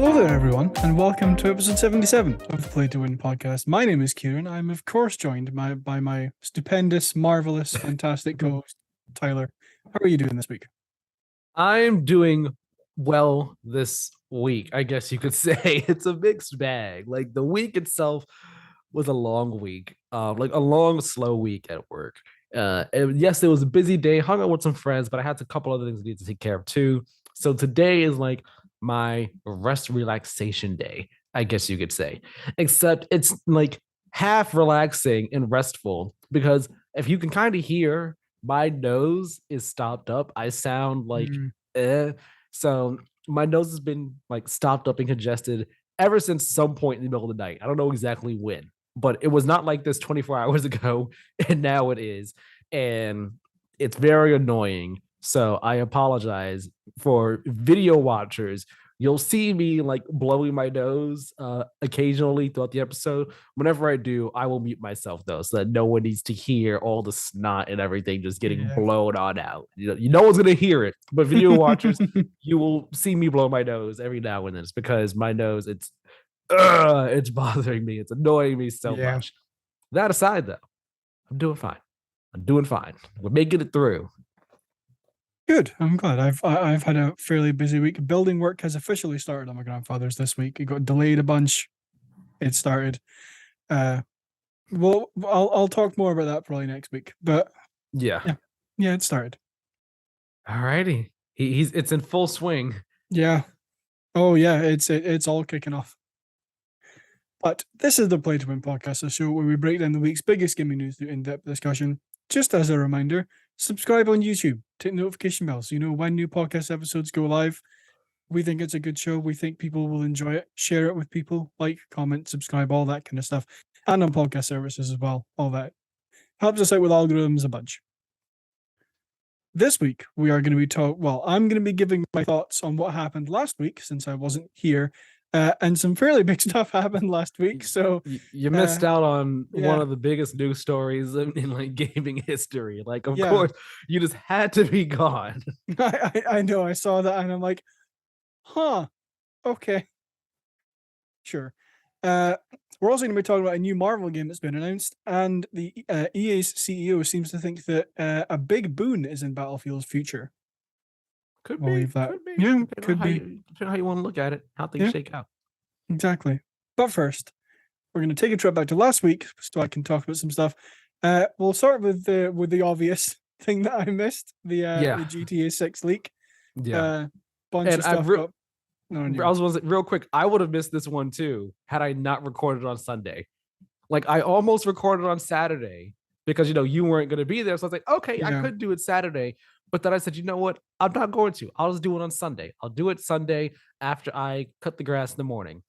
Hello there, everyone, and welcome to episode 77 of the Play to Win podcast. My name is Keiran. I'm, of course, joined by my stupendous, marvelous, fantastic co-host, Tyler. How are you doing this week? I'm doing well this week, I guess you could say. It's a mixed bag. Like the week itself was a long week, like a long, slow week at work. And yes, it was a busy day, hung out with some friends, but I had a couple other things I needed to take care of too. So today is like my rest relaxation day, I guess you could say. Except it's like half relaxing and restful because if you can kind of hear, my nose is stopped up. I sound like eh. So my nose has been like stopped up and congested ever since some point in the middle of the night. I don't know exactly when, but it was not like this 24 hours ago, and now it is. And it's very annoying. So I apologize for video watchers. You'll see me like blowing my nose occasionally throughout the episode. Whenever I do, I will mute myself though, so that no one needs to hear all the snot and everything just getting blown on out. No one's gonna hear it, but video watchers, you will see me blow my nose every now and then. It's because my nose, it's bothering me. It's annoying me so much. That aside, though, I'm doing fine. We're making it through. Good. I'm glad. I've had a fairly busy week. Building work has officially started on my grandfather's this week. It got delayed a bunch. It started. Well, I'll talk more about that probably next week. But yeah, it started. Alrighty, it's in full swing. Yeah. Oh yeah, it's all kicking off. But this is the Play to Win podcast, a show where we break down the week's biggest gaming news through in-depth discussion. Just as a reminder, subscribe on YouTube, take notification bells so you know when new podcast episodes go live. We think it's a good show. We think people will enjoy it. Share it with people, like, comment, subscribe, all that kind of stuff. And on podcast services as well, all that. Helps us out with algorithms a bunch. This week, we are going to be I'm going to be giving my thoughts on what happened last week, since I wasn't here. And some fairly big stuff happened last week. So you missed out on one of the biggest news stories in like gaming history. Like, of course, you just had to be gone. I know. I saw that, and I'm like, huh, okay, sure. We're also going to be talking about a new Marvel game that's been announced, and the EA's CEO seems to think that a big boon is in Battlefield's future. Could be. Could be. Yeah, could be. Depending on how you want to look at it, how things shake out. Exactly. But first, we're going to take a trip back to last week so I can talk about some stuff. We'll start with the obvious thing that I missed, the GTA 6 leak. Yeah. Bunch of stuff. I was real quick. I would have missed this one too had I not recorded on Sunday. Like I almost recorded on Saturday because you weren't going to be there. So I was like, okay, I could do it Saturday. But then I said, you know what? I'm not going to. I'll just do it on Sunday. I'll do it Sunday after I cut the grass in the morning.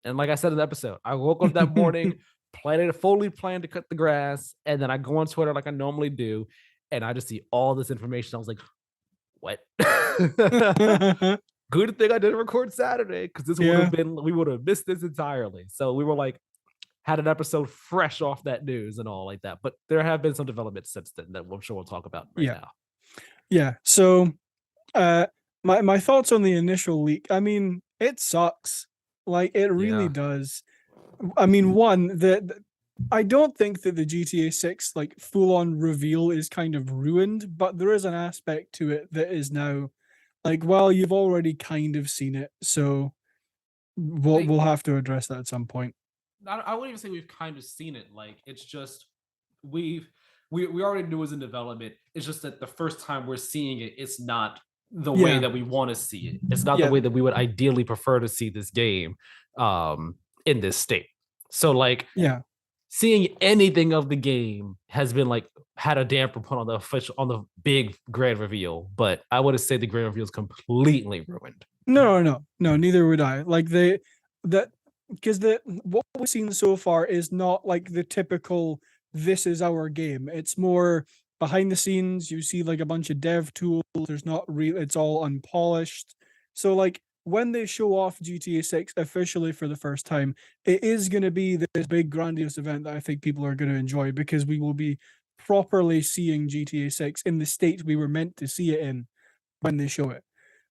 And like I said in the episode, I woke up that morning, fully planned to cut the grass. And then I go on Twitter like I normally do. And I just see all this information. I was like, what? Good thing I didn't record Saturday because this we would have missed this entirely. So we were like, had an episode fresh off that news and all like that. But there have been some developments since then that I'm sure we'll talk about now. Yeah. So my thoughts on the initial leak, I mean, it sucks. Like it really does. I mean, I don't think that the GTA 6 like full-on reveal is kind of ruined, but there is an aspect to it that is now like, well, you've already kind of seen it, so we'll have to address that at some point. I wouldn't even say we've kind of seen it. Like it's just we already knew it was in development. It's just that the first time we're seeing it, it's not the way that we want to see it. It's not the way that we would ideally prefer to see this game in this state. So like seeing anything of the game has been like had a damper put on the big grand reveal, but I would say the grand reveal is completely ruined. No, neither would I. Like because what we've seen so far is not like the typical this is our game. It's more behind the scenes. You see like a bunch of dev tools. There's not real. It's all unpolished. So like when they show off GTA 6 officially for the first time, it is going to be this big grandiose event that I think people are going to enjoy because we will be properly seeing GTA 6 in the state we were meant to see it in when they show it.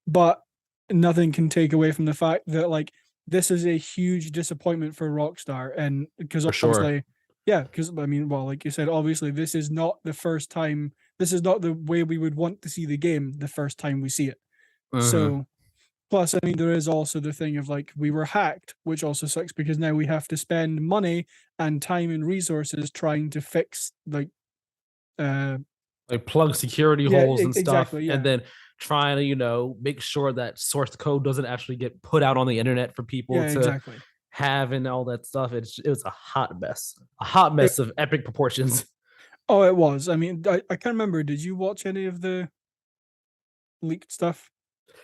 But nothing can take away from the fact that like this is a huge disappointment for Rockstar, and because For sure. obviously, yeah, because I mean, well, like you said, obviously this is not the first time. This is not the way we would want to see the game the first time we see it. Mm-hmm. So plus, I mean, there is also the thing of like we were hacked, which also sucks because now we have to spend money and time and resources trying to fix like uh Like plug security yeah, holes and stuff, exactly, and yeah. then trying to make sure that source code doesn't actually get put out on the internet for people Yeah, to exactly. have and all that stuff. It was a hot It, mess of epic proportions. oh, it was. I mean, I can't remember. Did you watch any of the leaked stuff?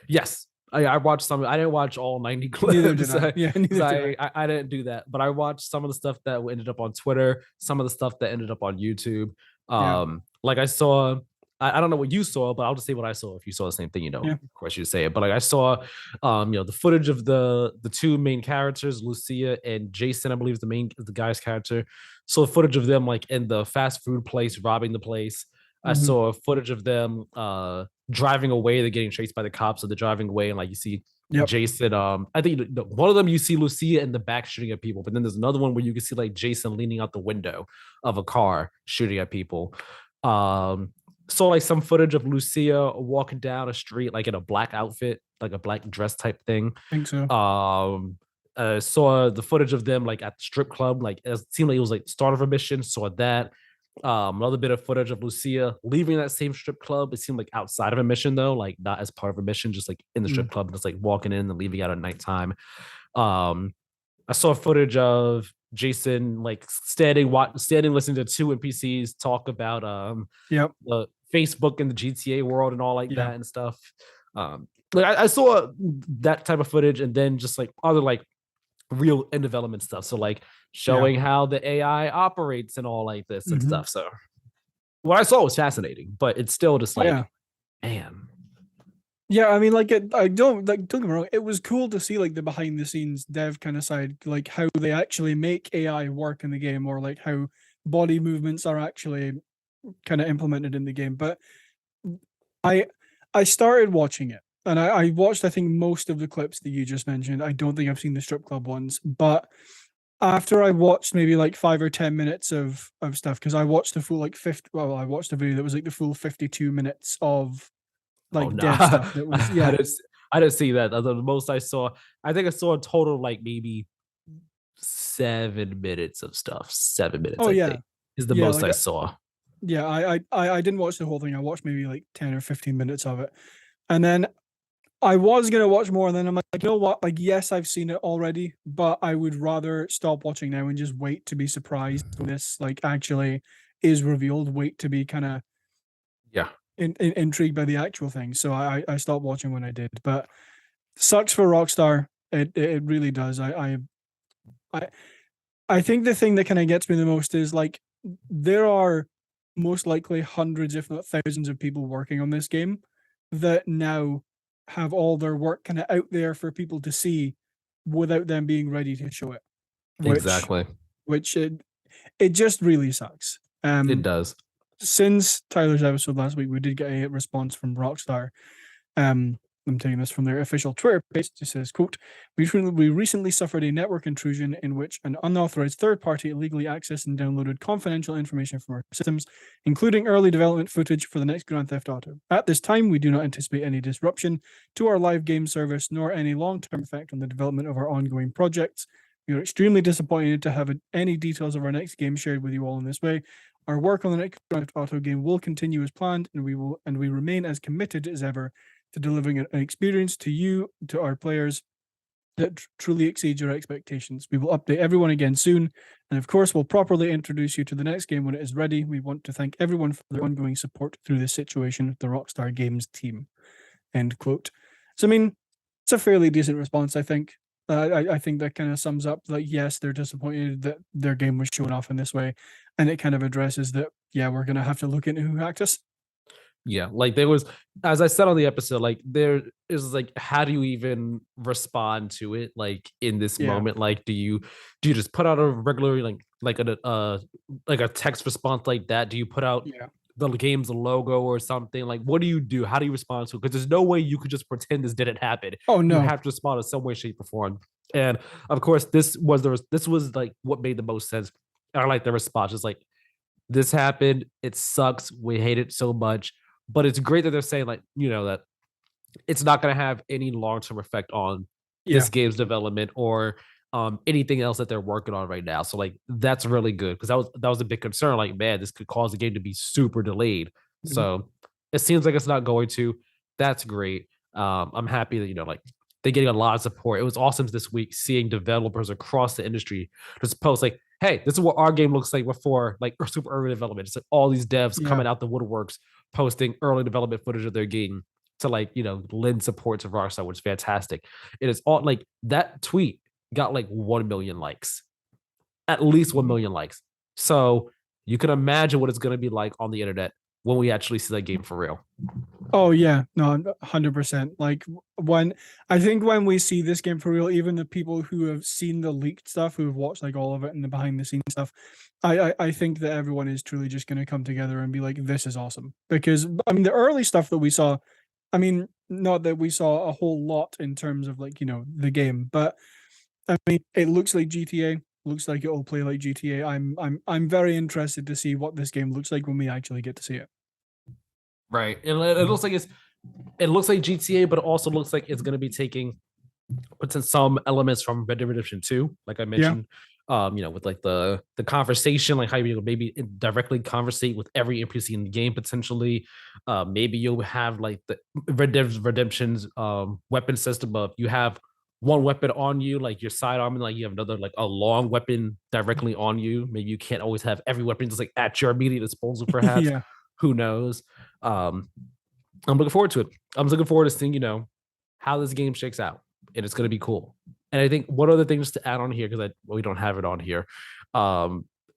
Yes, I watched some. I didn't watch all 90 Neither did clips I. Yeah, because neither did I. I didn't do that. But I watched some of the stuff that ended up on Twitter, some of the stuff that ended up on YouTube. Yeah, Like I saw, I don't know what you saw, but I'll just say what I saw. If you saw the same thing, yeah. of course you say it. But like I saw, the footage of the two main characters, Lucia and Jason, I believe is the guy's character. So footage of them like in the fast food place, robbing the place. I Hmm. saw footage of them driving away. They're getting chased by the cops, so they're driving away, and like you see Yep. Jason. I think one of them you see Lucia in the back shooting at people, but then there's another one where you can see like Jason leaning out the window of a car shooting at people. Saw like some footage of Lucia walking down a street like in a black outfit, like a black dress type thing. I think so. Saw the footage of them like at the strip club, like it seemed like it was like the start of a mission. Saw that. Another bit of footage of Lucia leaving that same strip club. It seemed like outside of a mission though, like not as part of a mission, just like in the strip Mm. club, just like walking in and leaving out at nighttime. Um, I saw footage of Jason like standing listening to two NPCs talk about Yep. the Facebook and the GTA world and all like Yeah. that and stuff. Like I saw that type of footage, and then just like other like real in development stuff. So like Yeah. showing how the AI operates and all like this and Hmm. stuff. So what I saw was fascinating, but it's still just Oh, yeah. like, man. Yeah, I mean, like it. I don't get me wrong. It was cool to see like the behind the scenes dev kind of side, like how they actually make AI work in the game, or like how body movements are actually kind of implemented in the game. But I I started watching it, and I watched I think most of the clips that you just mentioned. I don't think I've seen the strip club ones, but after I watched maybe like 5 or 10 minutes of stuff, because I watched the full like 50. Well, I watched a video that was like the full 52 minutes of Oh like no. dev stuff. That was I yeah. didn't I didn't see that. The most I saw, I think I saw a total of like maybe 7 minutes of stuff. 7 minutes, Oh I yeah, think, is the yeah. most Like I saw. yeah, I didn't watch the whole thing. I watched maybe like 10 or 15 minutes of it, and then I was gonna watch more. And then I'm like, you know what? Like, yes, I've seen it already, but I would rather stop watching now and just wait to be surprised when this like actually is revealed. Wait to be kind of Yeah, intrigued by the actual thing. So I stopped watching when I did. But sucks for Rockstar. It really does. I I think the thing that kind of gets me the most is like there are most likely hundreds, if not thousands, of people working on this game that now have all their work kind of out there for people to see without them being ready to show it, which exactly. which it just really sucks. It does. Since Tyler's episode last week, we did get a response from Rockstar. Um, I'm taking this from their official Twitter page. It says, quote, we recently suffered a network intrusion in which an unauthorized third party illegally accessed and downloaded confidential information from our systems, including early development footage for the next Grand Theft Auto. At this time, we do not anticipate any disruption to our live game service nor any long-term effect on the development of our ongoing projects. We are extremely disappointed to have any details of our next game shared with you all in this way. Our work on the next Grand Theft Auto game will continue as planned, and we remain as committed as ever to delivering an experience to you, to our players, that truly exceeds your expectations. We will update everyone again soon, and of course, we'll properly introduce you to the next game when it is ready. We want to thank everyone for their ongoing support through this situation, the Rockstar Games team. End quote. So, I mean, it's a fairly decent response, I think. I think that kind of sums up like, yes, they're disappointed that their game was shown off in this way, and it kind of addresses that, yeah, we're going to have to look into who hacked us. Yeah, like there was, as I said on the episode, like there is like, how do you even respond to it? Like in this Yeah. moment, like do you just put out a regular like a text response like that? Do you put out Yeah. the game's logo or something? Like, what do you do? How do you respond to it? Because there's no way you could just pretend this didn't happen. Oh You no. have to respond in some way, shape, or form. And of course, this was like what made the most sense. I like the response. It's like, this happened. It sucks. We hate it so much. But it's great that they're saying, like, that it's not going to have any long-term effect on Yeah. this game's development or anything else that they're working on right now. So like that's really good because that was a big concern. Like, man, this could cause the game to be super delayed. Mhm. So it seems like it's not going to. That's great. I'm happy that like they're getting a lot of support. It was awesome this week seeing developers across the industry just post like, "Hey, this is what our game looks like before like super early development." It's like all these devs Yeah. coming out the woodworks posting early development footage of their game to like lend support to Rockstar, which is fantastic. It is all like that tweet got like 1 million likes, at least 1 million likes. So you can imagine what it's going to be like on the internet when we actually see that game for real. Oh yeah, no, 100%. Like when I think when we see this game for real, even the people who have seen the leaked stuff, who have watched like all of it and the behind the scenes stuff, I think that everyone is truly just going to come together and be like, this is awesome. Because I mean, the early stuff that we saw, I mean, not that we saw a whole lot in terms of like the game, but I mean, it looks like GTA. Looks like it will play like GTA. I'm very interested to see what this game looks like when we actually get to see it. Right. It looks like GTA, but it also looks like it's going to be taking some elements from Red Dead Redemption 2, like I Yeah. mentioned. With like the conversation, like how you maybe directly conversate with every NPC in the game potentially. Maybe you'll have like the Red Dead Redemption's weapon system of you have one weapon on you, like your sidearm, and like you have another like a long weapon directly on you. Maybe you can't always have every weapon just like at your immediate disposal, perhaps. Yeah. Who knows? Um, I'm looking forward to it. I'm looking forward to seeing, how this game shakes out. And it's going to be cool. And I think one other thing just to add on here, because we don't have it on here.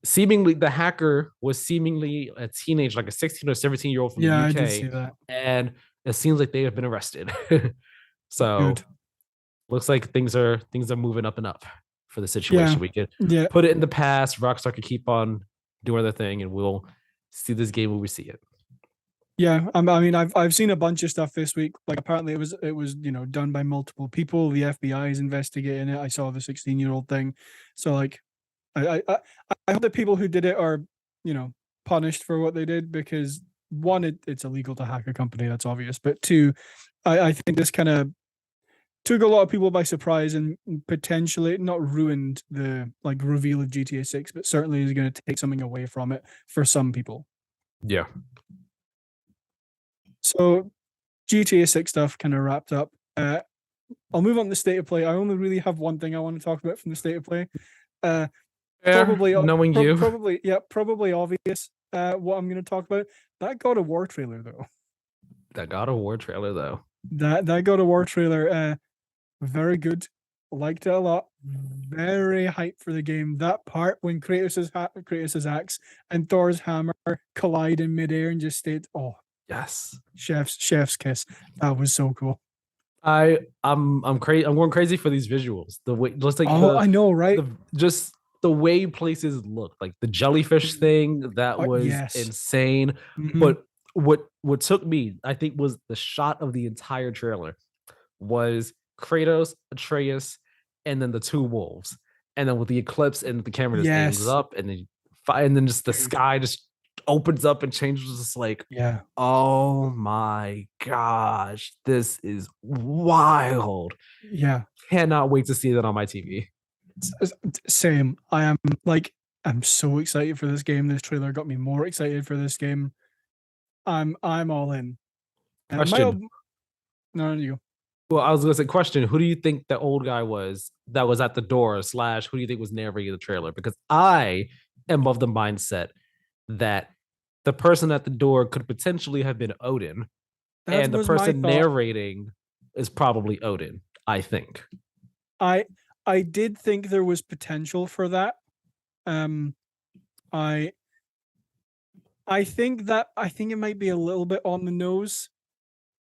Seemingly, the hacker was seemingly a teenager, like a 16 or 17-year-old from the Yeah, I did UK. see that. And it seems like they have been arrested. So Good. looks like things are moving up and up for the situation. Yeah. We could Yeah. put it in the past. Rockstar could keep on doing their thing, and we'll see this game when we see it. Yeah, I mean, I've seen a bunch of stuff this week. Like, apparently, it was done by multiple people. The FBI is investigating it. I saw the 16-year-old thing, so like, I hope that people who did it are punished for what they did because one, it's illegal to hack a company. That's obvious, but two, I think this kind of took a lot of people by surprise and potentially not ruined the like reveal of GTA 6, but certainly is going to take something away from it for some people. Yeah. So GTA 6 stuff kind of wrapped up. I'll move on to the state of play. I only really have one thing I want to talk about from the state of play. Probably knowing you. probably obvious. What I'm going to talk about, that God of War trailer though. That God of War trailer though. That God of War trailer, very good. Liked it a lot. Very hyped for the game. That part when Kratos' axe and Thor's hammer collide in midair and just stayed. Oh, yes, chef's kiss. That was so cool. I'm crazy. I'm going crazy for these visuals. The way, just like I know, right? Just the way places look, like the jellyfish thing, that was yes. insane. Mhm. But what took me, I think, was the shot of the entire trailer was Kratos, Atreus, and then the two wolves, and then with the eclipse and the camera just angles up, and then just the sky just opens up and changes. Just like, yeah, oh my gosh, this is wild. Yeah, Cannot wait to see that on my TV. Same. I'm so excited for this game. This trailer got me more excited for this game. I'm all in. Question. No, you go. Well, I was gonna say, question: who do you think the old guy was that was at the door? / who do you think was narrating the trailer? Because I am of the mindset that the person at the door could potentially have been Odin, and the person narrating is probably Odin. I think. I did think there was potential for that. I think it might be a little bit on the nose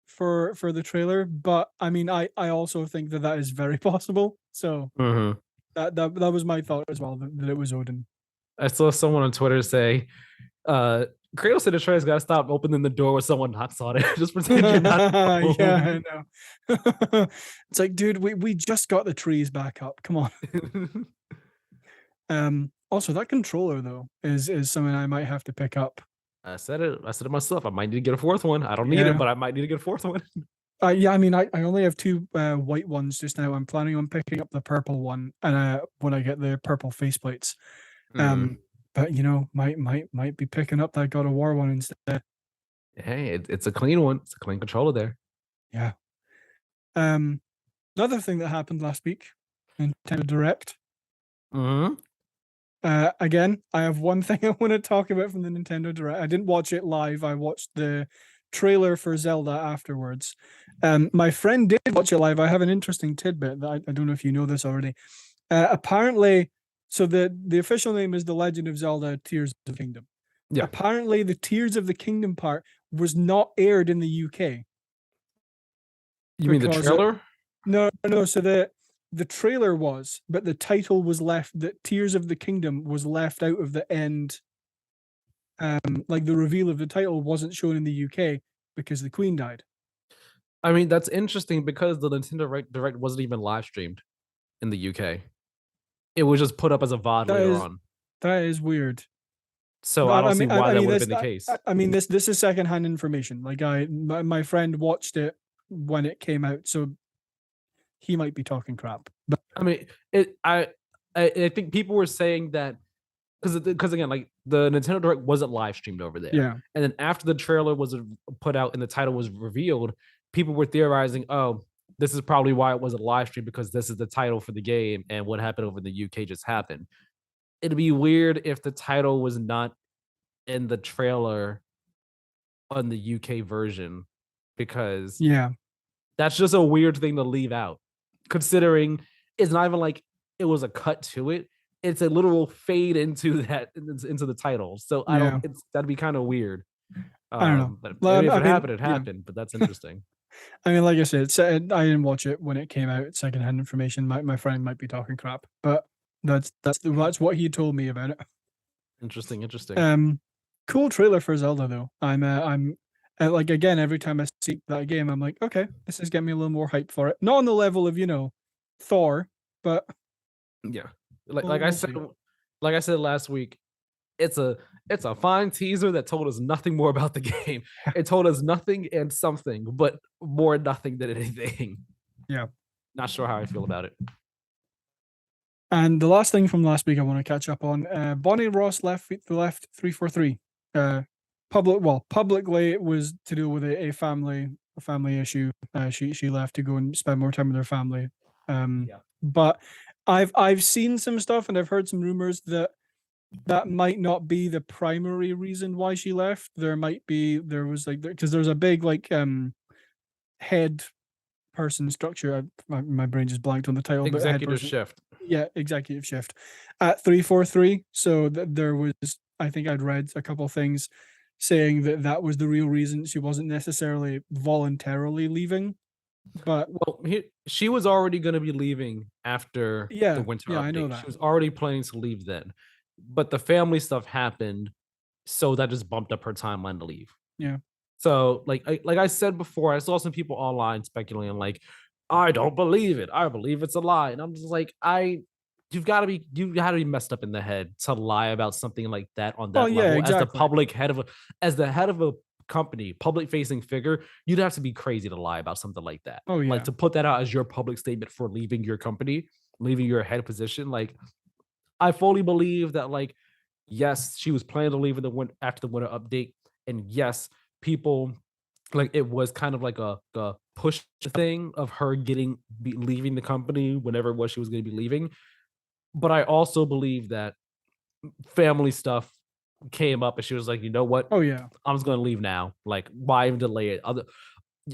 for the trailer, but I mean, I also think that is very possible. So that was my thought as well, that it was Odin. I saw someone on Twitter say, Kratos and Atreus gotta stop opening the door when someone knocks on it. Just pretend you're not Yeah, home. I know. It's like, dude, we just got the trees back up. Come on. Also, that controller though is something I might have to pick up. I said it. I said it myself. I might need to get a fourth one. I don't need it, Yeah. but I might need to get a fourth one. Yeah, I mean, I only have two white ones just now. I'm planning on picking up the purple one, and when I get the purple faceplates. Mm. But might be picking up that God of War one instead. Hey, it's a clean one. It's a clean controller there. Yeah. Another thing that happened last week, Nintendo Direct. Mm-hmm. Again, I have one thing I want to talk about from the Nintendo Direct. I didn't watch it live. I watched the trailer for Zelda afterwards. My friend did watch it live. I have an interesting tidbit that I don't know if you know this already. Apparently, so the official name is The Legend of Zelda: Tears of the Kingdom. Yeah. Apparently, the Tears of the Kingdom part was not aired in the UK. You mean the trailer? No. So the trailer was, but the title was left. That Tears of the Kingdom was left out of the end. Like the reveal of the title wasn't shown in the UK because the Queen died. I mean, that's interesting because the Nintendo Direct wasn't even live streamed in the UK. It was just put up as a VOD later on. That is weird. So I don't see why that would have been the case. I mean, this is secondhand information. Like my friend watched it when it came out, so he might be talking crap. But I mean, I think people were saying that because again, like the Nintendo Direct wasn't live streamed over there. Yeah. And then after the trailer was put out and the title was revealed, people were theorizing, oh, this is probably why it wasn't live streamed because this is the title for the game and what happened over in the UK just happened. It'd be weird if the title was not in the trailer on the UK version because yeah, that's just a weird thing to leave out, considering it's not even like it was a cut to it. It's a literal fade into the title. So I don't. That'd be kind of weird. I don't know. But I mean, if it happened, it happened. But that's interesting. I mean, like I said, I didn't watch it when it came out. It's secondhand information. My friend might be talking crap, but that's what he told me about it. Interesting. Cool trailer for Zelda though. I'm like again every time I see that game, I'm like, okay, this is getting me a little more hype for it. Not on the level of Thor, but yeah, like I said last week, it's a fine teaser that told us nothing more about the game. It told us nothing and something, but more nothing than anything. Yeah. Not sure how I feel about it. And the last thing from last week I want to catch up on, Bonnie Ross left 343. Publicly it was to do with a family issue. She left to go and spend more time with her family. But I've seen some stuff and I've heard some rumors that might not be the primary reason why she left. There was because there's a big head person structure. My brain just blanked on the title. Executive shift. Yeah, executive shift at 343. So there was, I think I'd read a couple things saying that was the real reason she wasn't necessarily voluntarily leaving. But she was already going to be leaving after the winter update. I know that. She was already planning to leave then, but the family stuff happened, so that just bumped up her timeline to leave. Yeah. So like I said before, I saw some people online speculating like, I don't believe it. I believe it's a lie, and I'm just like, you've got to be messed up in the head to lie about something like that on that level. Exactly. As the public head of a company, public facing figure, you'd have to be crazy to lie about something like that. Oh yeah. Like to put that out as your public statement for leaving your company, leaving your head position. Like I fully believe that, like, yes, she was planning to leave after the winter update, and yes, people like it was kind of like a push thing of her leaving the company whenever it was she was going to be leaving. But I also believe that family stuff came up and she was like, you know what? Oh yeah, I'm just gonna leave now. Like, why even delay it?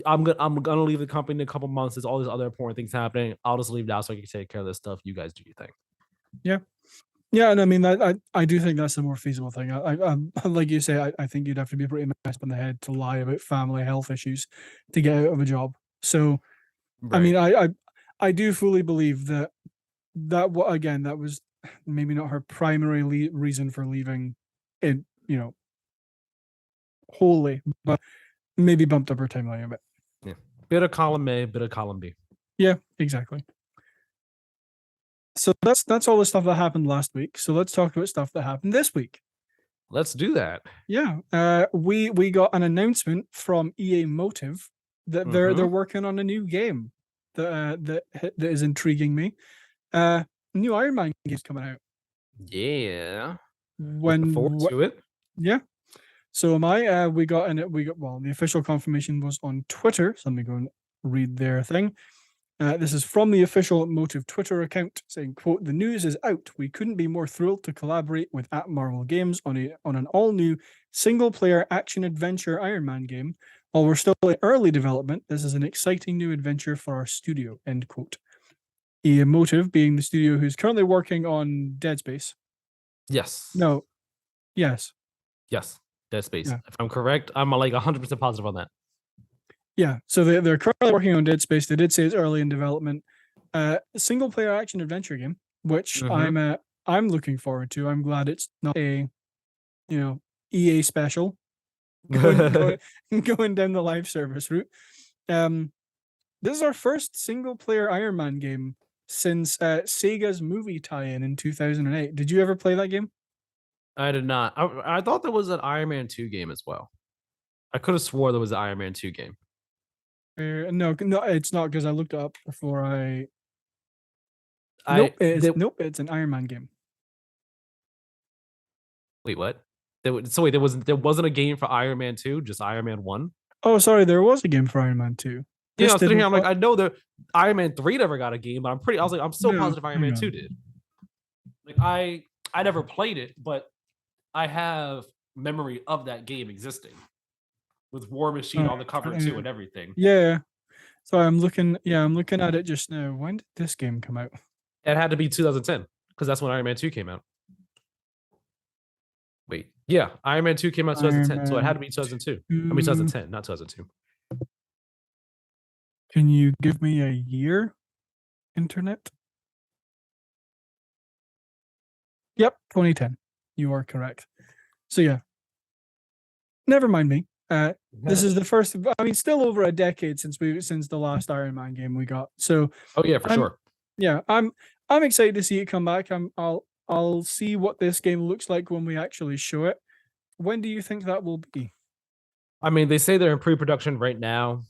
I'm gonna leave the company in a couple months. There's all these other important things happening. I'll just leave now so I can take care of this stuff. You guys do your thing. Yeah, and I mean I do think that's a more feasible thing. I like you say, I think you'd have to be pretty messed up in the head to lie about family health issues to get out of a job. So, right. I mean, I do fully believe that that was maybe not her primary reason for leaving. It wholly, but maybe bumped up our timeline a bit. Yeah. Bit of column A, bit of column B. Yeah, exactly. So that's all the stuff that happened last week. So let's talk about stuff that happened this week. Let's do that. Yeah, we got an announcement from EA Motive that they're working on a new game that is intriguing me. New Iron Man game's coming out. Yeah. Looking forward to it. Yeah. So am I. We got the official confirmation was on Twitter. So let me go and read their thing. This is from the official Motive Twitter account saying, quote, "The news is out. We couldn't be more thrilled to collaborate with Marvel Games on an all-new single-player action-adventure Iron Man game. While we're still in early development, this is an exciting new adventure for our studio," end quote. EA Motive being the studio who's currently working on Dead Space. Yes. No. Yes. Yes. Dead Space. Yeah. If I'm correct, I'm like 100% positive on that. Yeah, so they're currently working on Dead Space. They did say it's early in development. Single player action adventure game, which I'm looking forward to. I'm glad it's not a EA special going down the live service route. This is our first single player Iron Man game since Sega's movie tie-in in 2008. Did you ever play that game? I did not. I thought there was an Iron Man 2 game as well. I could have swore there was an Iron Man 2 game. No, it's not, because I looked it up before Nope, it's an Iron Man game. Wait, what? There wasn't a game for Iron Man 2, just Iron Man 1? Oh, sorry, there was a game for Iron Man 2. Yeah, I was sitting here, I'm like, I know that Iron Man 3 never got a game, but I'm so positive Iron Man 2 did. Like I never played it, but I have memory of that game existing. With War Machine on the cover too and everything. Yeah. So I'm looking at it just now. When did this game come out? It had to be 2010, because that's when Iron Man 2 came out. Wait, yeah, Iron Man 2 came out 2010, so it had to be 2002. I mean 2010, not 2002. Can you give me a year, internet? Yep, 2010. You are correct. So yeah. Never mind me. This is the first. I mean, still over a decade since the last Iron Man game we got. So. Oh yeah, for sure. Yeah, I'm excited to see it come back. I'll see what this game looks like when we actually show it. When do you think that will be? I mean, they say they're in pre-production right now,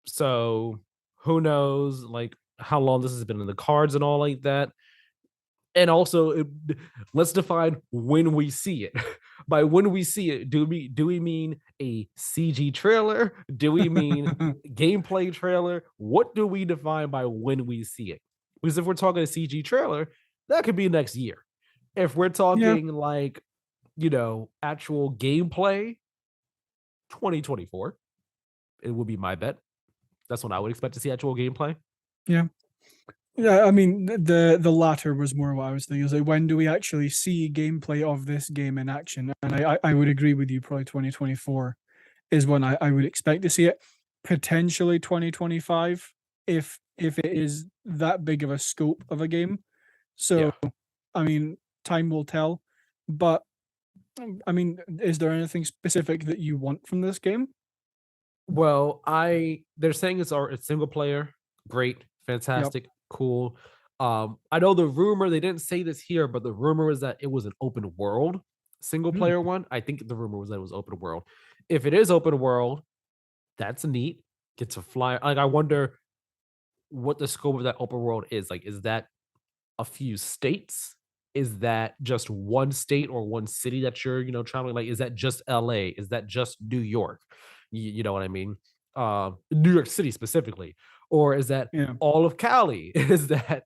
so who knows, like how long this has been in the cards and all like that. And also, let's define when we see it. By when we see it, do we mean a CG trailer? Do we mean gameplay trailer? What do we define by when we see it? Because if we're talking a CG trailer, that could be next year. If we're talking like, actual gameplay, 2024, it would be my bet. That's when I would expect to see actual gameplay. Yeah. Yeah, I mean, the latter was more what I was thinking. Is like, when do we actually see gameplay of this game in action? And I would agree with you. Probably 2024 is when I would expect to see it. Potentially 2025 if it is that big of a scope of a game. So, I mean, time will tell. But I mean, is there anything specific that you want from this game? Well, they're saying it's single player, great, fantastic, cool. I know the rumor, they didn't say this here, but the rumor was that it was an open world single player one. I think the rumor was that it was open world. If it is open world, that's neat. Get to fly. Like, I wonder what the scope of that open world is. Like, is that a few states? Is that just one state or one city that you're, traveling? Like, is that just LA? Is that just New York? You know what I mean? New York City specifically. Or is that all of Cali? Is that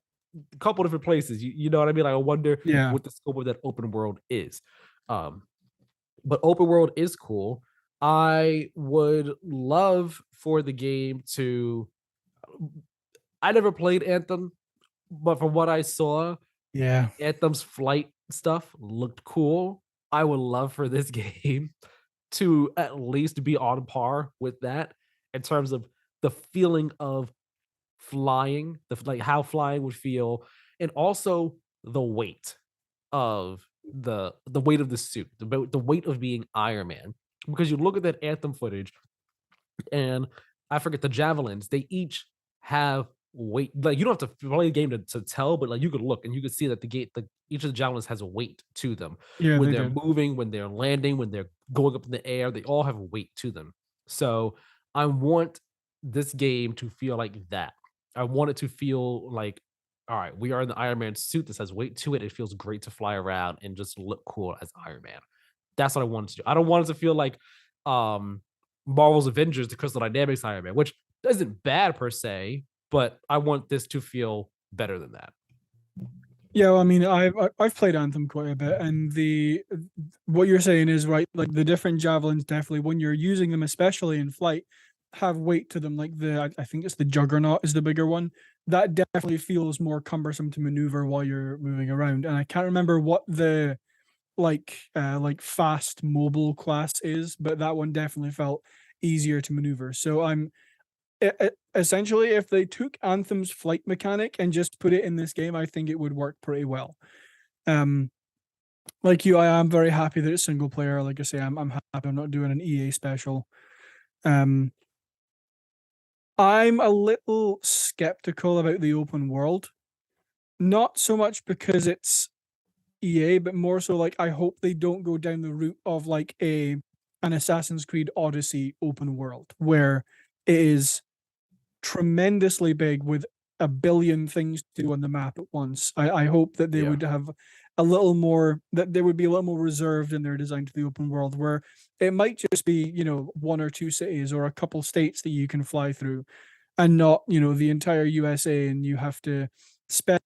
a couple different places? You know what I mean? Like, I wonder what the scope of that open world is. But open world is cool. I would love for the game to. I never played Anthem, but from what I saw, Anthem's flight stuff looked cool. I would love for this game to at least be on par with that in terms of the feeling of flying, like how flying would feel, and also the weight of the weight of the suit, the weight of being Iron Man. because you look at that Anthem footage, and I forget the javelins. They each have weight. Like you don't have to play the game to tell, but like you could look and you could see that each of the javelins has a weight to them Yeah, when they they're did. moving, when they're landing, when they're going up in the air. They all have a weight to them. So I want this game to feel like that. I want it to feel like, all right, we are in the Iron Man suit. This has weight to it. It feels great to fly around and just look cool as Iron Man. That's what I want it to do. I don't want it to feel like um Marvel's Avengers, the Crystal Dynamics Iron Man, which isn't bad per se, but I want this to feel better than that. Yeah, well, I mean, I've played Anthem quite a bit, and the what you're saying is right. Like the different javelins, definitely when you're using them, especially in flight, have weight to them. Like I think it's the Juggernaut is the bigger one. That definitely feels more cumbersome to maneuver while you're moving around. And I can't remember what the like fast mobile class is, but that one definitely felt easier to maneuver. So essentially, if they took Anthem's flight mechanic and just put it in this game, I think it would work pretty well. Um, like you, I am very happy that it's single player. Like I say, I'm happy I'm not doing an EA special. Um, I'm a little skeptical about the open world, not so much because it's EA, but more so like I hope they don't go down the route of like an Assassin's Creed Odyssey open world where it is tremendously big with a billion things to do on the map at once. I hope that they Yeah. would have a little more, that they would be a little more reserved in their design to the open world, where it might just be, one or two cities or a couple states that you can fly through, and not, the entire USA, and you have to spend,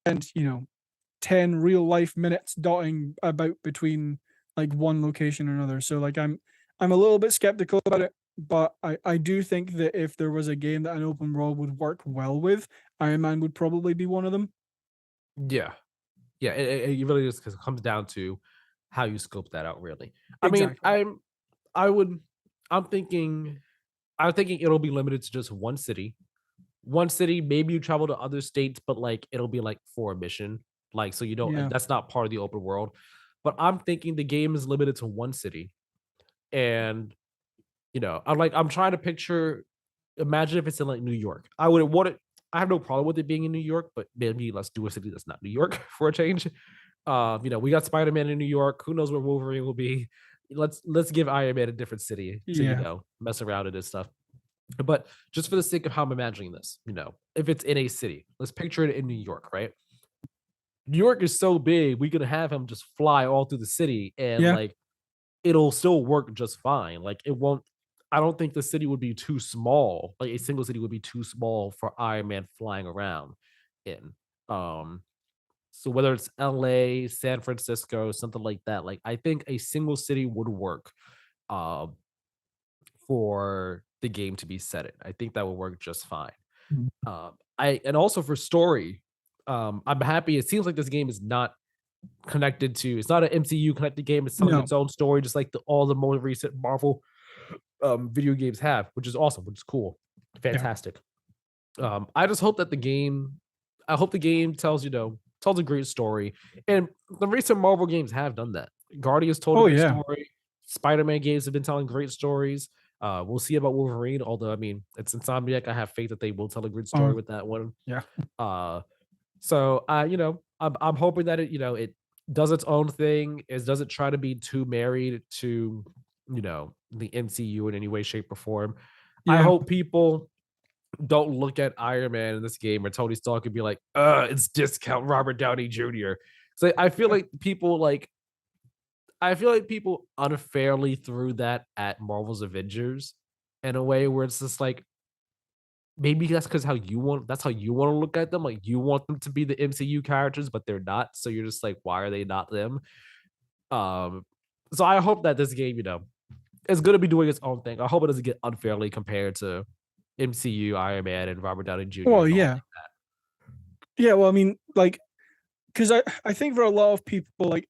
10 real life minutes dotting about between like one location or another. So like I'm a little bit skeptical about it, but I do think that if there was a game that an open world would work well with, Iron Man would probably be one of them. Yeah. Yeah. It really just comes down to how you scope that out, really. I mean, Exactly. I would, I'm thinking, I'm thinking it'll be limited to just one city. One city, maybe you travel to other states, but like it'll be like for a mission. Like, so you don't, Yeah. that's not part of the open world. But I'm thinking the game is limited to one city. And, I'm trying to picture, imagine if it's in like New York. I would want it, I have no problem with it being in New York, but maybe let's do a city that's not New York for a change. We got Spider-Man in New York. Who knows where Wolverine will be? Let's give Iron Man a different city to, Yeah. mess around in and stuff. But just for the sake of how I'm imagining this, if it's in a city, let's picture it in New York, right? New York is so big, we could have him just fly all through the city and Yeah. like it'll still work just fine. Like it won't, I don't think the city would be too small. Like a single city would be too small for Iron Man flying around in. Um, so whether it's LA, San Francisco, something like that, like I think a single city would work uh, for the game to be set in. I think that would work just fine. Mm. I and also for story, I'm happy. It seems like this game is not connected to. It's not an MCU connected game. It's telling No. its own story, just like all the more recent Marvel video games have, which is awesome, which is cool, Yeah. fantastic. I just hope that the game, I hope the game tells a great story, and the recent Marvel games have done that. Guardians told a Oh good yeah. story. Spider-Man games have been telling great stories. We'll see about Wolverine, although I mean it's Insomniac. I have faith that they will tell a good story Oh with that one. yeah. Uh, so I'm hoping that it does its own thing. It doesn't try to be too married to the MCU in any way, shape, or form. I Yeah. hope people don't look at Iron Man in this game or Tony Stark and be like, it's discount Robert Downey Jr. So I feel like people unfairly threw that at Marvel's Avengers in a way where it's just like maybe that's how you want to look at them. Like you want them to be the MCU characters, but they're not. So you're just like, why are they not them? Um, so I hope that this game, is gonna be doing its own thing. I hope it doesn't get unfairly compared to MCU, Iron Man, and Robert Downey Jr. Well, and all yeah. like that. Yeah. Well, I mean, like, because I think for a lot of people, like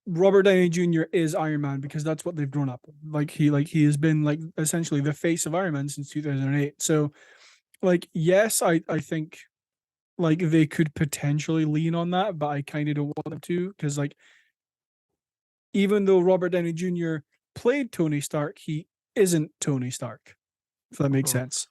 Robert Downey Jr. is Iron Man because that's what they've grown up with. Like he has been like essentially the face of Iron Man since 2008. So like yes, I think like they could potentially lean on that, but I kind of don't want them to because like even though Robert Downey Jr. played Tony Stark, he isn't Tony Stark. If that makes sense.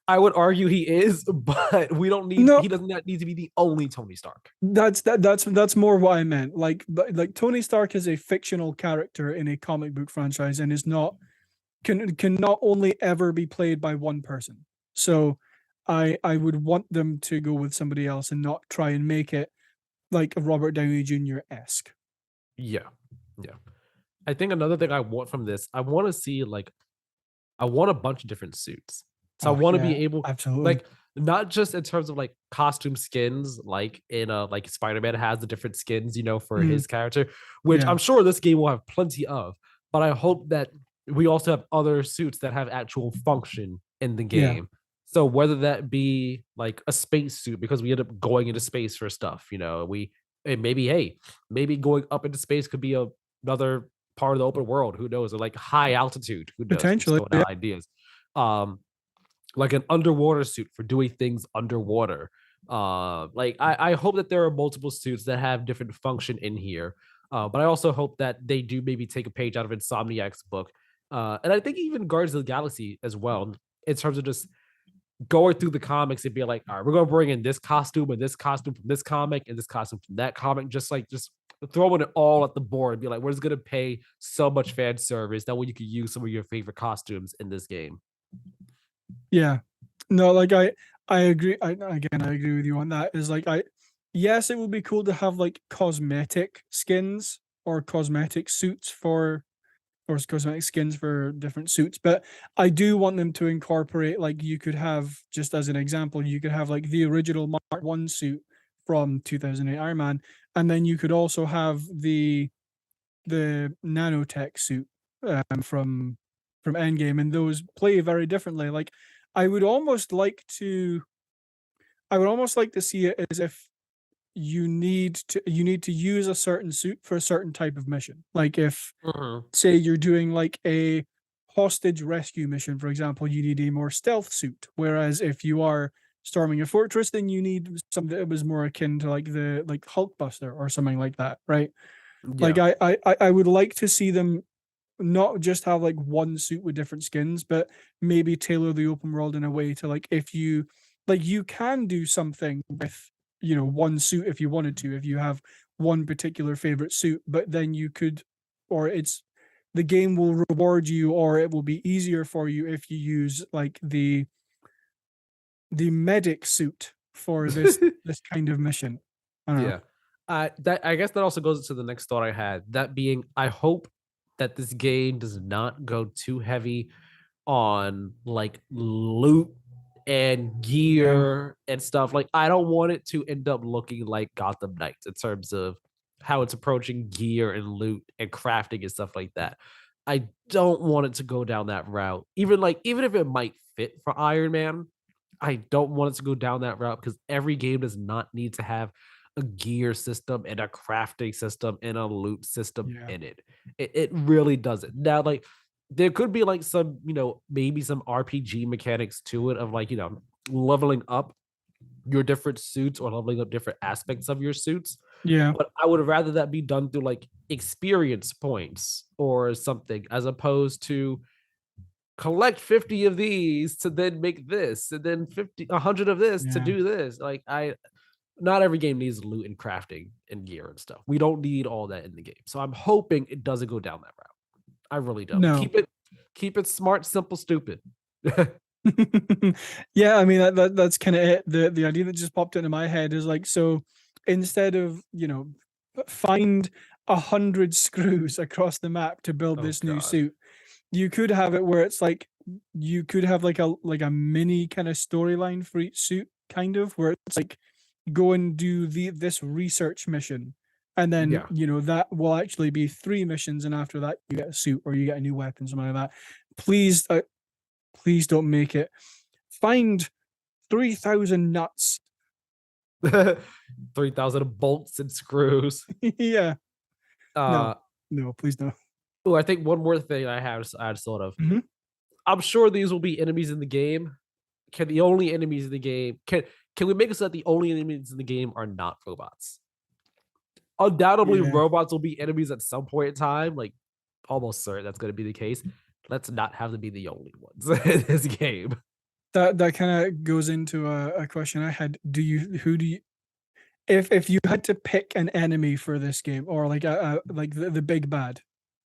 I would argue he is, but we don't need. No, He doesn't need to be the only Tony Stark. that's more what I meant. Like Tony Stark is a fictional character in a comic book franchise and is not can not only ever be played by one person. So I would want them to go with somebody else and not try and make it like a Robert Downey Jr. esque. Yeah, yeah. I think another thing I want from this, I want to see like, I want a bunch of different suits. So I want to be able, absolutely. like, not just in terms of like costume skins, like in like Spider-Man has the different skins, for his character, which I'm sure this game will have plenty of. But I hope that we also have other suits that have actual function in the game. So whether that be like a space suit because we end up going into space for stuff, maybe going up into space could be another part of the open world. Who knows? Or like high altitude. Who knows? Potentially, ideas. Like an underwater suit for doing things underwater. Like I hope that there are multiple suits that have different function in here. But I also hope that they do maybe take a page out of Insomniac's book. And I think even Guardians of the Galaxy as well, in terms of just going through the comics and be like, all right, we're gonna bring in this costume and this costume from this comic and this costume from that comic, just throwing it all at the board and be like, we're just gonna pay so much fan service that way you could use some of your favorite costumes in this game. Yeah. No, like I agree. I agree with you on that. Is like yes, it would be cool to have like cosmetic skins or cosmetic suits or cosmetic skins for different suits, but I do want them to incorporate like you could have, just as an example, you could have like the original Mark 1 suit from 2008 Iron Man, and then you could also have the nanotech suit from Endgame, and those play very differently. Like I would almost like to see it as if you need to use a certain suit for a certain type of mission. Like if say you're doing like a hostage rescue mission, for example, you need a more stealth suit. Whereas if you are storming a fortress, then you need something that was more akin to like the Hulkbuster or something like that, right? Yeah. Like I would like to see them not just have like one suit with different skins, but maybe tailor the open world in a way to like if you like you can do something with one suit if you wanted to, if you have one particular favorite suit, but then you could, or the game will reward you, or it will be easier for you if you use like the medic suit for this kind of mission. I don't know. I guess that also goes into the next thought I had. That being, I hope that this game does not go too heavy on like loot and gear and stuff. Like I don't want it to end up looking like Gotham Knights in terms of how it's approaching gear and loot and crafting and stuff like that. I don't want it to go down that route. Even if it might fit for Iron Man, I don't want it to go down that route because every game does not need to have a gear system and a crafting system and a loot system in it. It really doesn't. Now, like there could be like some, maybe some RPG mechanics to it of like, leveling up your different suits or leveling up different aspects of your suits. Yeah. But I would rather that be done through like experience points or something as opposed to collect 50 of these to then make this and then 100 of this to do this. Like not every game needs loot and crafting and gear and stuff. We don't need all that in the game. So I'm hoping it doesn't go down that route. I really don't. No. Keep it smart, simple, stupid. Yeah, I mean that's kind of it. The idea that just popped into my head is like, so instead of find 100 screws across the map to build this new suit, you could have it where it's like you could have like a mini kind of storyline for each suit, kind of where it's like go and do this research mission, and then that will actually be 3 missions, and after that you get a suit or you get a new weapon, something like that. Please don't make it find 3,000 nuts. 3,000 bolts and screws. Yeah. No, please don't. Oh, I think one more thing I had sort of. I'm sure these will be enemies in the game. Can the only enemies in the game can we make it so that the only enemies in the game are not robots? Undoubtedly, robots will be enemies at some point in time. Like almost certain that's going to be the case. Let's not have to be the only ones in this game. That kind of goes into a question I had. Who do you if you had to pick an enemy for this game, or like like the big bad?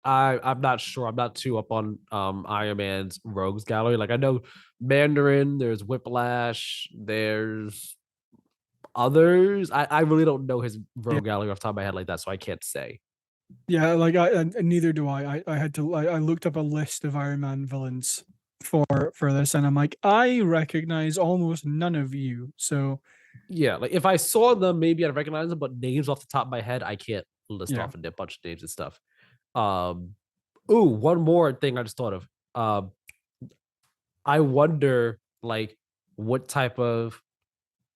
I'm not sure. I'm not too up on Iron Man's rogues gallery. Like I know Mandarin, there's Whiplash, there's others. I really don't know his rogue gallery off the top of my head like that, so I can't say. Yeah, like neither do I. I had to I looked up a list of Iron Man villains for this, and I'm like, I recognize almost none of you. So Yeah, like if I saw them, maybe I'd recognize them, but names off the top of my head, I can't list yeah, off a bunch of names and stuff. Um, ooh, one more thing I just thought of. I wonder like what type of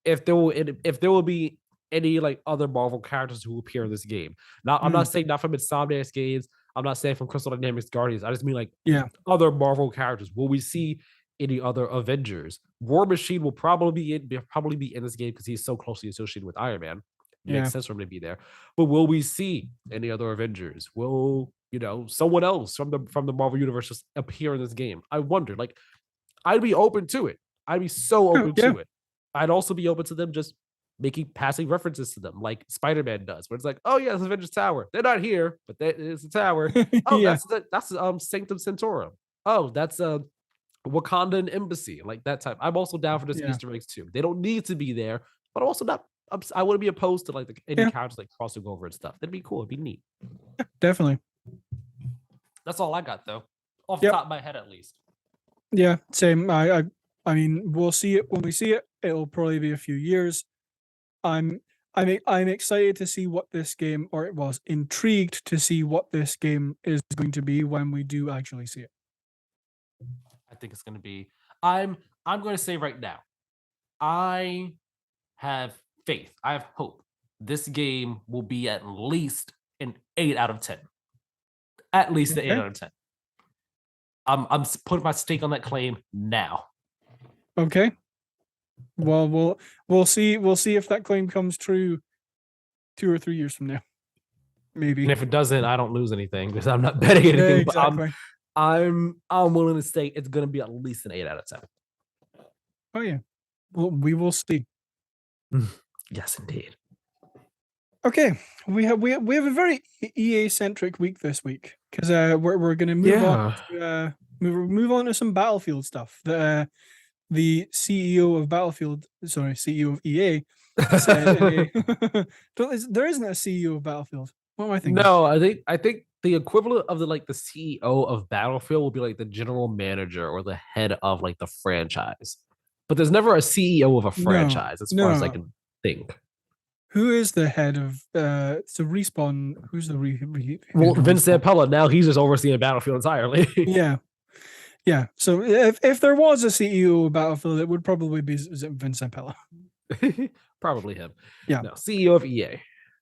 if there will be any like other Marvel characters who appear in this game. Now, I'm not saying not from Insomniac's games. I'm not saying from Crystal Dynamics Guardians. I just mean like yeah, other Marvel characters. Will we see any other Avengers? War Machine will probably be in this game because he's so closely associated with Iron Man. It yeah. makes sense for him to be there. But will we see any other Avengers? Will someone else from the Marvel universe just appear in this game? I wonder. Like, I'd be open to it. I'd be so open Yeah. to it. I'd also be open to them just making passing references to them, like Spider-Man does, where it's like, oh yeah, it's Avengers Tower. They're not here, but it's a tower. Oh, Yeah, that's Sanctum Sanctorum. Oh, that's Wakandan embassy, like that type. I'm also down for this yeah, Easter eggs too. They don't need to be there, but also not. I wouldn't be opposed to like any yeah, characters like crossing over and stuff. That'd be cool. It'd be neat. definitely. That's all I got though, off the Yep. top of my head at least. Yeah, same. I mean, we'll see it when we see it. It'll probably be a few years. I'm I'm excited to see what this game, or it was intrigued to see what this game is going to be when we do actually see it. I think it's going to be. I'm going to say right now, I have faith. I have hope. This game will be at least an 8 out of 10. At least an 8 Okay. out of 10. I'm putting my stake on that claim now. Okay. Well, we'll see if that claim comes true 2 or 3 years from now. Maybe. And if it doesn't, I don't lose anything because I'm not betting anything. Exactly. But I'm willing to say it's going to be at least an 8 out of 10. Oh yeah. Well, we will see. Yes, indeed. Okay, we have a very EA centric week this week because we're going to move on to move on to some Battlefield stuff. The CEO of CEO of EA said there isn't a CEO of Battlefield. What am I thinking? No, I think the equivalent of the CEO of Battlefield will be like the general manager or the head of like the franchise. But there's never a CEO of a franchise as far as I can think. Who is the head of so Respawn? Who's the well, Vince Zampella, now he's just overseeing Battlefield entirely. Yeah. Yeah. So if there was a CEO of Battlefield, it would probably be Vince Zampella. Probably him. Yeah. No, CEO of EA.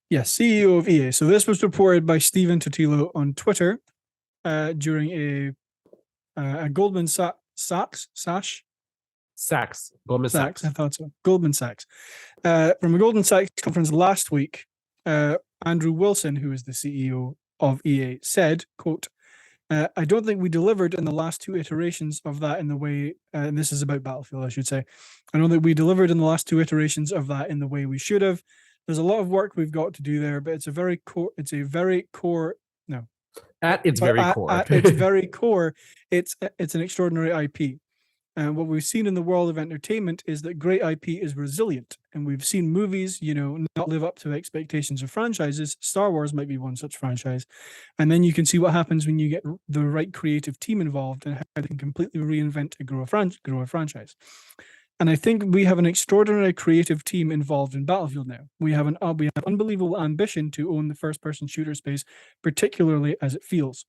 Yes, CEO of EA. So this was reported by Steven Totilo on Twitter during a Goldman Sachs. Goldman Sachs. I thought so. Goldman Sachs. From a Goldman Sachs conference last week, Andrew Wilson, who is the CEO of EA, said, quote, I don't think we delivered in the last 2 iterations of that in the way, and this is about Battlefield, I should say. I don't think we delivered in the last 2 iterations of that in the way we should have. There's a lot of work we've got to do there, but it's a very core, no. At its very core. At its very core, it's an extraordinary IP. And what we've seen in the world of entertainment is that great IP is resilient. And we've seen movies, not live up to expectations of franchises. Star Wars might be one such franchise. And then you can see what happens when you get the right creative team involved and how they can completely reinvent and grow a franchise. And I think we have an extraordinary creative team involved in Battlefield now. We have unbelievable ambition to own the first-person shooter space, particularly as it feels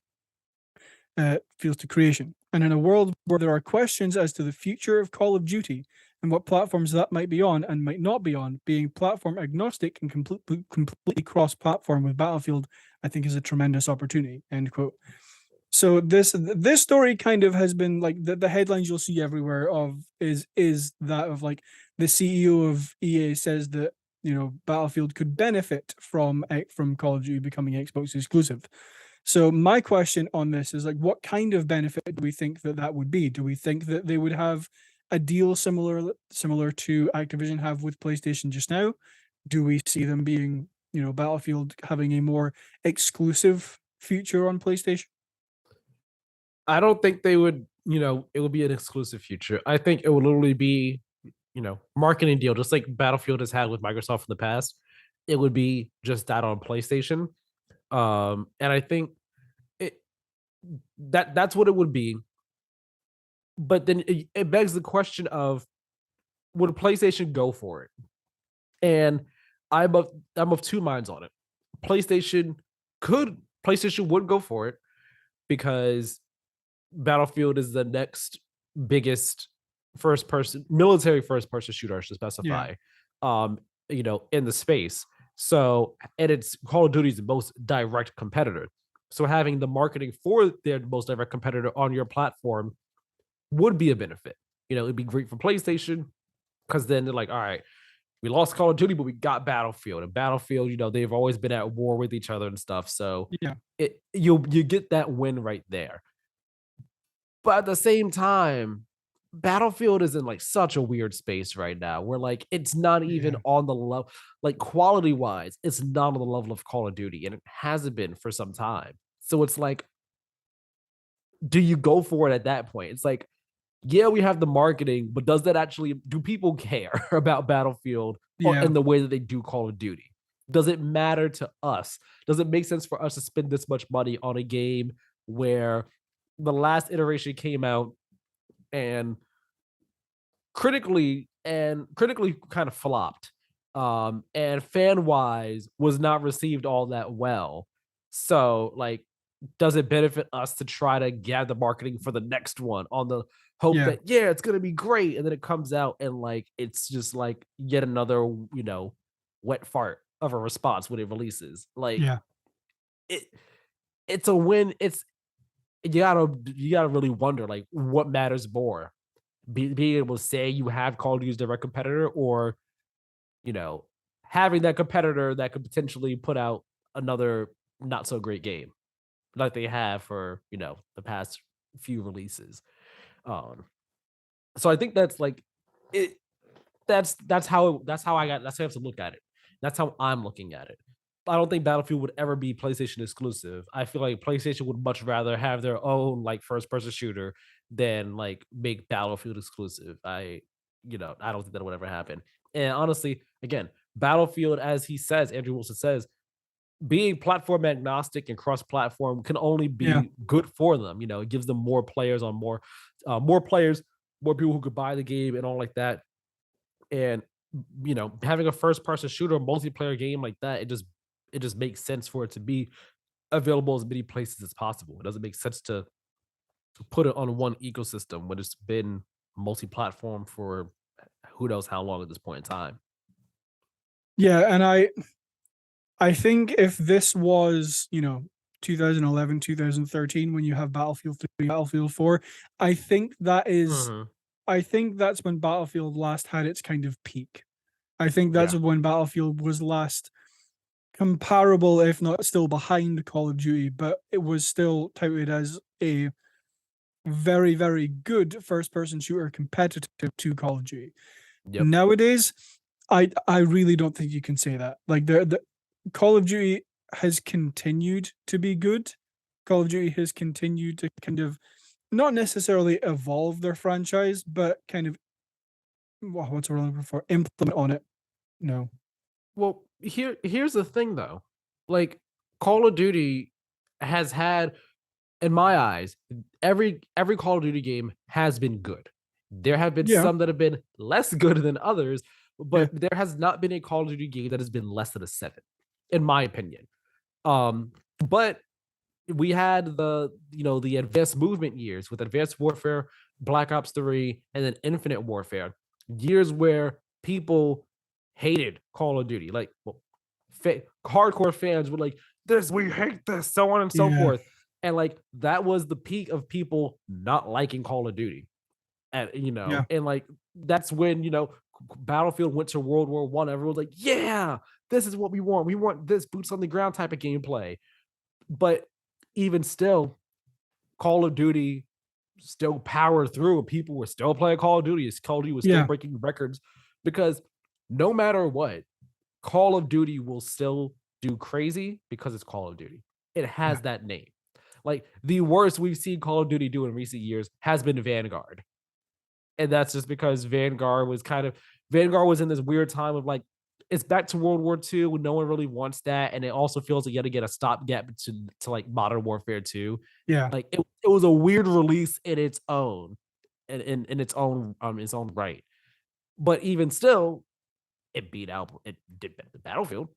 to creation. And in a world where there are questions as to the future of Call of Duty and what platforms that might be on and might not be on, being platform agnostic and completely cross-platform with Battlefield, I think is a tremendous opportunity, end quote. So this story kind of has been like the headlines you'll see everywhere is that of like the CEO of EA says that Battlefield could benefit from Call of Duty becoming Xbox exclusive. So my question on this is like, what kind of benefit do we think that that would be? Do we think that they would have a deal similar to Activision have with PlayStation just now? Do we see them being, Battlefield having a more exclusive future on PlayStation? I don't think they would, it would be an exclusive future. I think it would literally be, marketing deal, just like Battlefield has had with Microsoft in the past. It would be just that on PlayStation. And I think it that's what it would be. But then it begs the question of, would PlayStation go for it? And I'm of two minds on it. PlayStation PlayStation would go for it because Battlefield is the next biggest military first person shooter, I should Yeah, specify, in the space. So, and it's Call of Duty's most direct competitor. So having the marketing for their most direct competitor on your platform would be a benefit. It'd be great for PlayStation because then they're like, all right, we lost Call of Duty, but we got Battlefield. And Battlefield, they've always been at war with each other and stuff. So yeah, you get that win right there. But at the same time, Battlefield is in like such a weird space right now where like it's not even yeah, on the level, like quality wise, it's not on the level of Call of Duty, and it hasn't been for some time. So it's like, do you go for it at that point? It's like, yeah, we have the marketing, but do people care about Battlefield or yeah, in the way that they do Call of Duty? Does it matter to us? Does it make sense for us to spend this much money on a game where the last iteration came out and critically kind of flopped, and fan wise was not received all that well? So like, does it benefit us to try to gather marketing for the next one on the hope yeah, that, yeah, it's gonna be great, and then it comes out and like it's just like yet another, wet fart of a response when it releases? Like, yeah, it it's a win. You gotta really wonder like what matters more, being able to say you have Call of Duty's direct competitor, or you know having that competitor that could potentially put out another not so great game like they have for the past few releases. Um, so I think that's like it. That's how I have to look at it. That's how I'm looking at it. I don't think Battlefield would ever be PlayStation exclusive. I feel like PlayStation would much rather have their own like first person shooter than like make Battlefield exclusive. I don't think that would ever happen. And honestly, again, Battlefield, as Andrew Wilson says, being platform agnostic and cross platform can only yeah, be good for them. It gives them more players on more players, more people who could buy the game and all like that. And having a first person shooter multiplayer game like that, it just makes sense for it to be available as many places as possible. It doesn't make sense to put it on one ecosystem when it's been multi-platform for who knows how long at this point in time. yeah. And I think if this was, 2011, 2013, when you have Battlefield 3, Battlefield 4, I think that is, Mhm. I think that's when Battlefield last had its kind of peak. I think that's Yeah. when Battlefield was last comparable, if not still behind Call of Duty, but it was still touted as a very, very good first person shooter competitive to Call of Duty. Yep. Nowadays, I really don't think you can say that. Like the Call of Duty has continued to be good. Call of Duty has continued to kind of not necessarily evolve their franchise, but kind of what's the word I'm looking for? Implement on it. No. Well, here's the thing though. Like, Call of Duty has had, in my eyes, every Call of Duty game has been good. There have been Yeah. some that have been less good than others, Yeah. but there has not been a Call of Duty game that has been less than a 7, in my opinion. Um, but we had the advanced movement years with Advanced Warfare, Black Ops 3, and then Infinite Warfare. Years where people hated Call of Duty. Like, well, hardcore fans were like, "This, we hate this," so on and so Yeah. forth. And like that was the peak of people not liking Call of Duty. And Yeah. and like that's when Battlefield went to World War I. Everyone's like, "Yeah, this is what we want. We want this boots on the ground type of gameplay." But even still, Call of Duty still powered through, and people were still playing Call of Duty. Call of Duty was still Yeah. breaking records because no matter what, Call of Duty will still do crazy because it's Call of Duty. It has that name. Like the worst we've seen Call of Duty do in recent years has been Vanguard. And that's just because Vanguard was in this weird time of like, it's back to World War II when no one really wants that. And it also feels like you got to get a stopgap to like Modern Warfare 2. Yeah. Like it was a weird release in its own, in its own right. But even still, it did beat the Battlefield.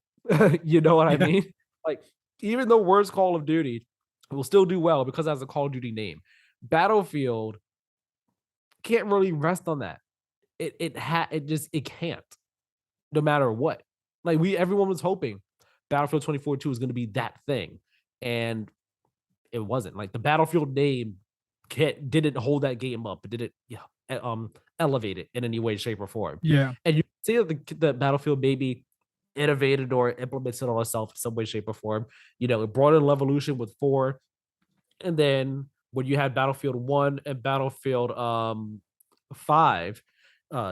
You know what I mean? Like even the worst Call of Duty will still do well because it has a Call of Duty name. Battlefield can't really rest on that. It can't, no matter what. Like everyone was hoping Battlefield 2042 was going to be that thing, and it wasn't. Like the Battlefield name didn't hold that game up. It didn't elevate it in any way, shape, or form. Yeah. And you see that the Battlefield maybe innovated or implements it on itself in some way, shape, or form. You know, it brought in Revolution with 4, and then when you had Battlefield 1 and Battlefield 5,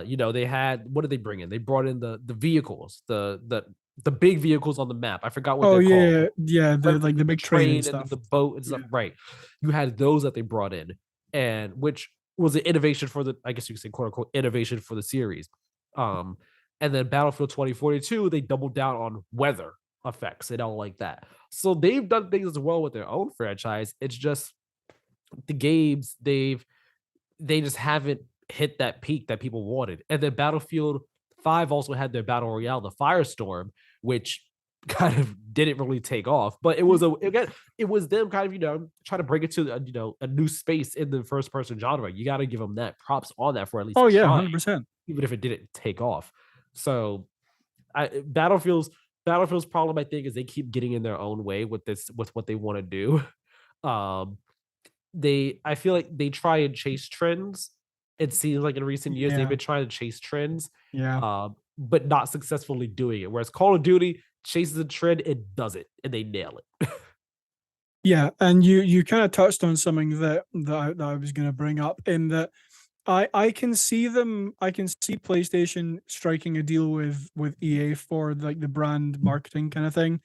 you know, they had, what did they bring in? They brought in the vehicles, the big vehicles on the map. I forgot what Oh they're called. yeah, yeah. The like the big train and stuff. The boat and stuff. Right. You had those that they brought in, and which was an innovation for the, I guess you could say, quote unquote, innovation for the series. And then Battlefield 2042, they doubled down on weather effects and all like that. So they've done things as well with their own franchise. It's just the games they just haven't hit that peak that people wanted. And then Battlefield 5 also had their battle royale, the Firestorm, which kind of didn't really take off. But it was them kind of, you know, trying to bring it to a new space in the first person genre. You got to give them that props on that for at least. Oh yeah, 100%. Even if it didn't take off. So Battlefield's problem, I think, is they keep getting in their own way with what they want to do. I feel like they try and chase trends. It seems like in recent years they've been trying to chase trends, but not successfully doing it. Whereas Call of Duty chases a trend, it does it, and they nail it. Yeah, and you kind of touched on something that I was going to bring up, in that I can see PlayStation striking a deal with EA for like the brand marketing kind of thing.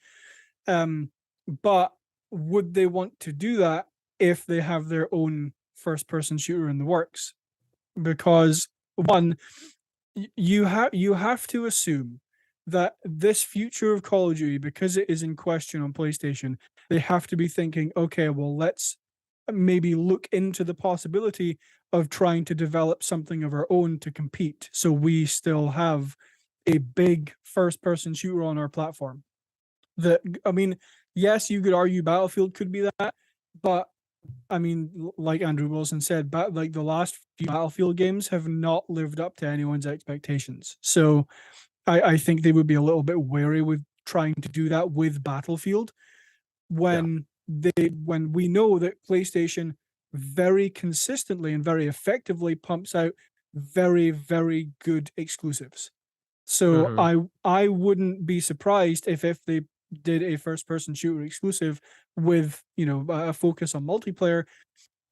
But would they want to do that if they have their own first person shooter in the works? Because one, you have to assume that this future of Call of Duty, because it is in question on PlayStation, they have to be thinking, okay, well, let's maybe look into the possibility of trying to develop something of our own to compete, so we still have a big first person shooter on our platform. I mean, yes, you could argue Battlefield could be that, but I mean, like Andrew Wilson said, but like the last few Battlefield games have not lived up to anyone's expectations. So I think they would be a little bit wary with trying to do that with Battlefield when we know that PlayStation very consistently and very effectively pumps out very, very good exclusives. So I wouldn't be surprised if they did a first person shooter exclusive with, you know, a focus on multiplayer.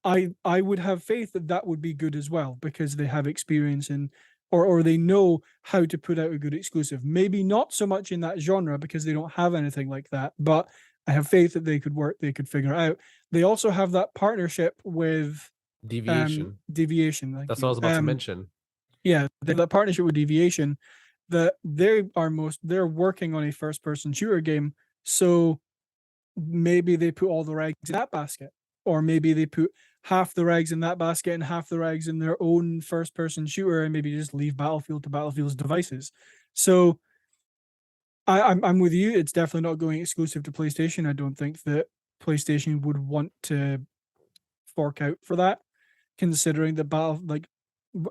I would have faith that that would be good as well, because they have experience in, or they know how to put out a good exclusive. Maybe not so much in that genre because they don't have anything like that, but I have faith that they could figure it out. They also have that partnership with Deviation. Like that's what I was about to mention. Yeah, that partnership with Deviation, that they're working on a first person shooter game. So maybe they put all the eggs in that basket, or maybe they put half the eggs in that basket and half the eggs in their own first person shooter, and maybe just leave Battlefield to Battlefield's devices. So I'm with you. It's definitely not going exclusive to PlayStation. I don't think that PlayStation would want to fork out for that, considering the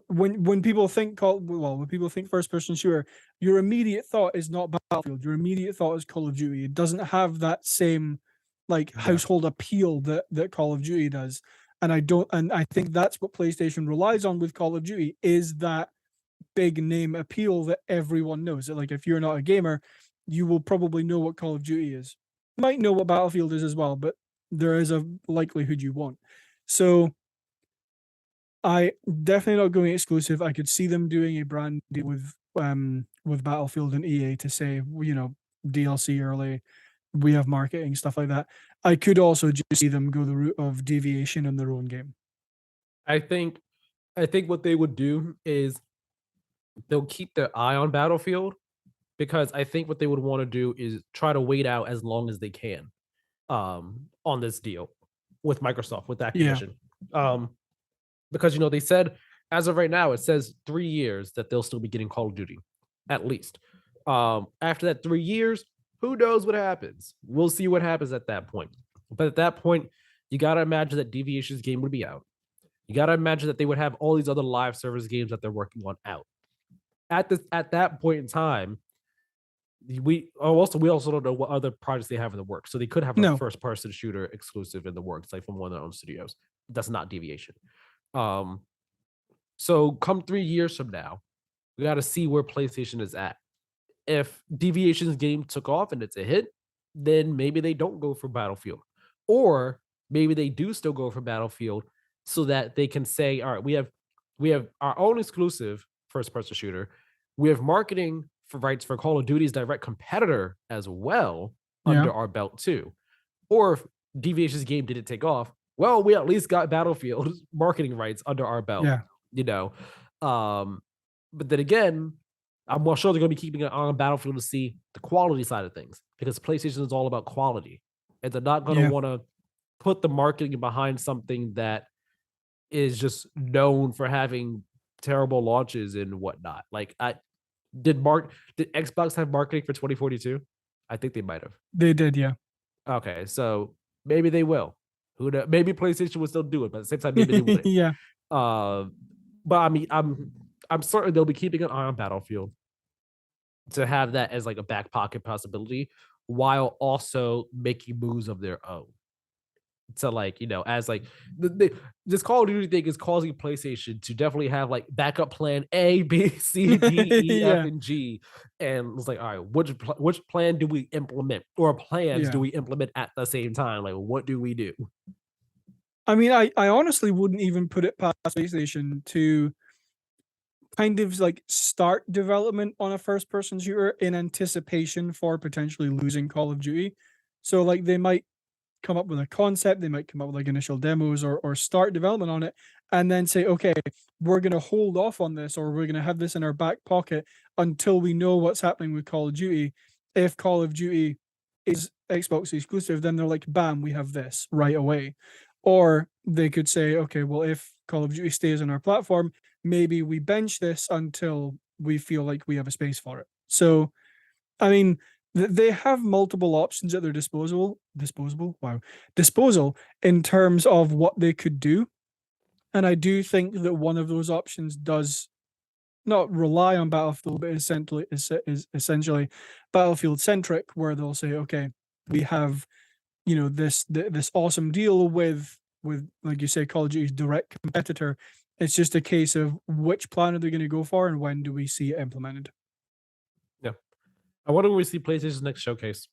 when people think when people think first person shooter, your immediate thought is not Battlefield. Your immediate thought is Call of Duty. It doesn't have that same household appeal that Call of Duty does. And I think that's what PlayStation relies on with Call of Duty, is that big name appeal that everyone knows. That, like, if you're not a gamer, you will probably know what Call of Duty is. You might know what Battlefield is as well, but there is a likelihood you won't. So I definitely not going exclusive. I could see them doing a brand deal with Battlefield and EA to say, DLC early, we have marketing, stuff like that. I could also just see them go the route of deviation in their own game. I think what they would do is they'll keep their eye on Battlefield, because I think what they would want to do is try to wait out as long as they can on this deal with Microsoft, with Activision. Because they said, as of right now, it says 3 years that they'll still be getting Call of Duty, at least. After that 3 years, who knows what happens? We'll see what happens at that point. But at that point, you got to imagine that Deviation's game would be out. You got to imagine that they would have all these other live service games that they're working on out. At that point in time, we also don't know what other projects they have in the works. So they could have a first person shooter exclusive in the works, like from one of their own studios. That's not Deviation. So come 3 years from now, we got to see where PlayStation is at. If Deviation's game took off and it's a hit, then maybe they don't go for Battlefield, or maybe they do still go for Battlefield, so that they can say, all right, we have our own exclusive first person shooter. We have marketing for rights for Call of Duty's direct competitor as well under our belt too. Or if Deviation's game didn't take off, well, we at least got Battlefield marketing rights under our belt. But then again, I'm more sure they're going to be keeping it on Battlefield to see the quality side of things, because PlayStation is all about quality, and they're not going to want to put the marketing behind something that is just known for having terrible launches and whatnot. Like, did Xbox have marketing for 2042? I think they might have. They did, yeah. Okay, so maybe they will. Who knows? Maybe PlayStation will still do it, but at the same time, maybe they wouldn't. Yeah. But I mean, I'm certain they'll be keeping an eye on Battlefield to have that as like a back pocket possibility, while also making moves of their own. So, like, as like this Call of Duty thing is causing PlayStation to definitely have like backup plan A, B, C, D, E, F, and G, and it's like, all right, which plan do we implement, or plans do we implement at the same time? Like, what do we do? I mean, I honestly wouldn't even put it past PlayStation to kind of like start development on a first person shooter in anticipation for potentially losing Call of Duty. So like they might come up with a concept, they might come up with like initial demos or start development on it, and then say, okay, we're going to hold off on this, or we're going to have this in our back pocket until we know what's happening with Call of Duty. If Call of Duty is Xbox exclusive, then they're like, bam, we have this right away. Or they could say, okay, well, if Call of Duty stays on our platform, maybe we bench this until we feel like we have a space for it. So, I mean, they have multiple options at their disposal in terms of what they could do. And I do think that one of those options does not rely on Battlefield, but is essentially Battlefield centric, where they'll say, okay, we have this awesome deal with like you say, Call of Duty's direct competitor. It's just a case of which plan are they going to go for, and when do we see it implemented? Yeah, I wonder when we see PlayStation's next showcase.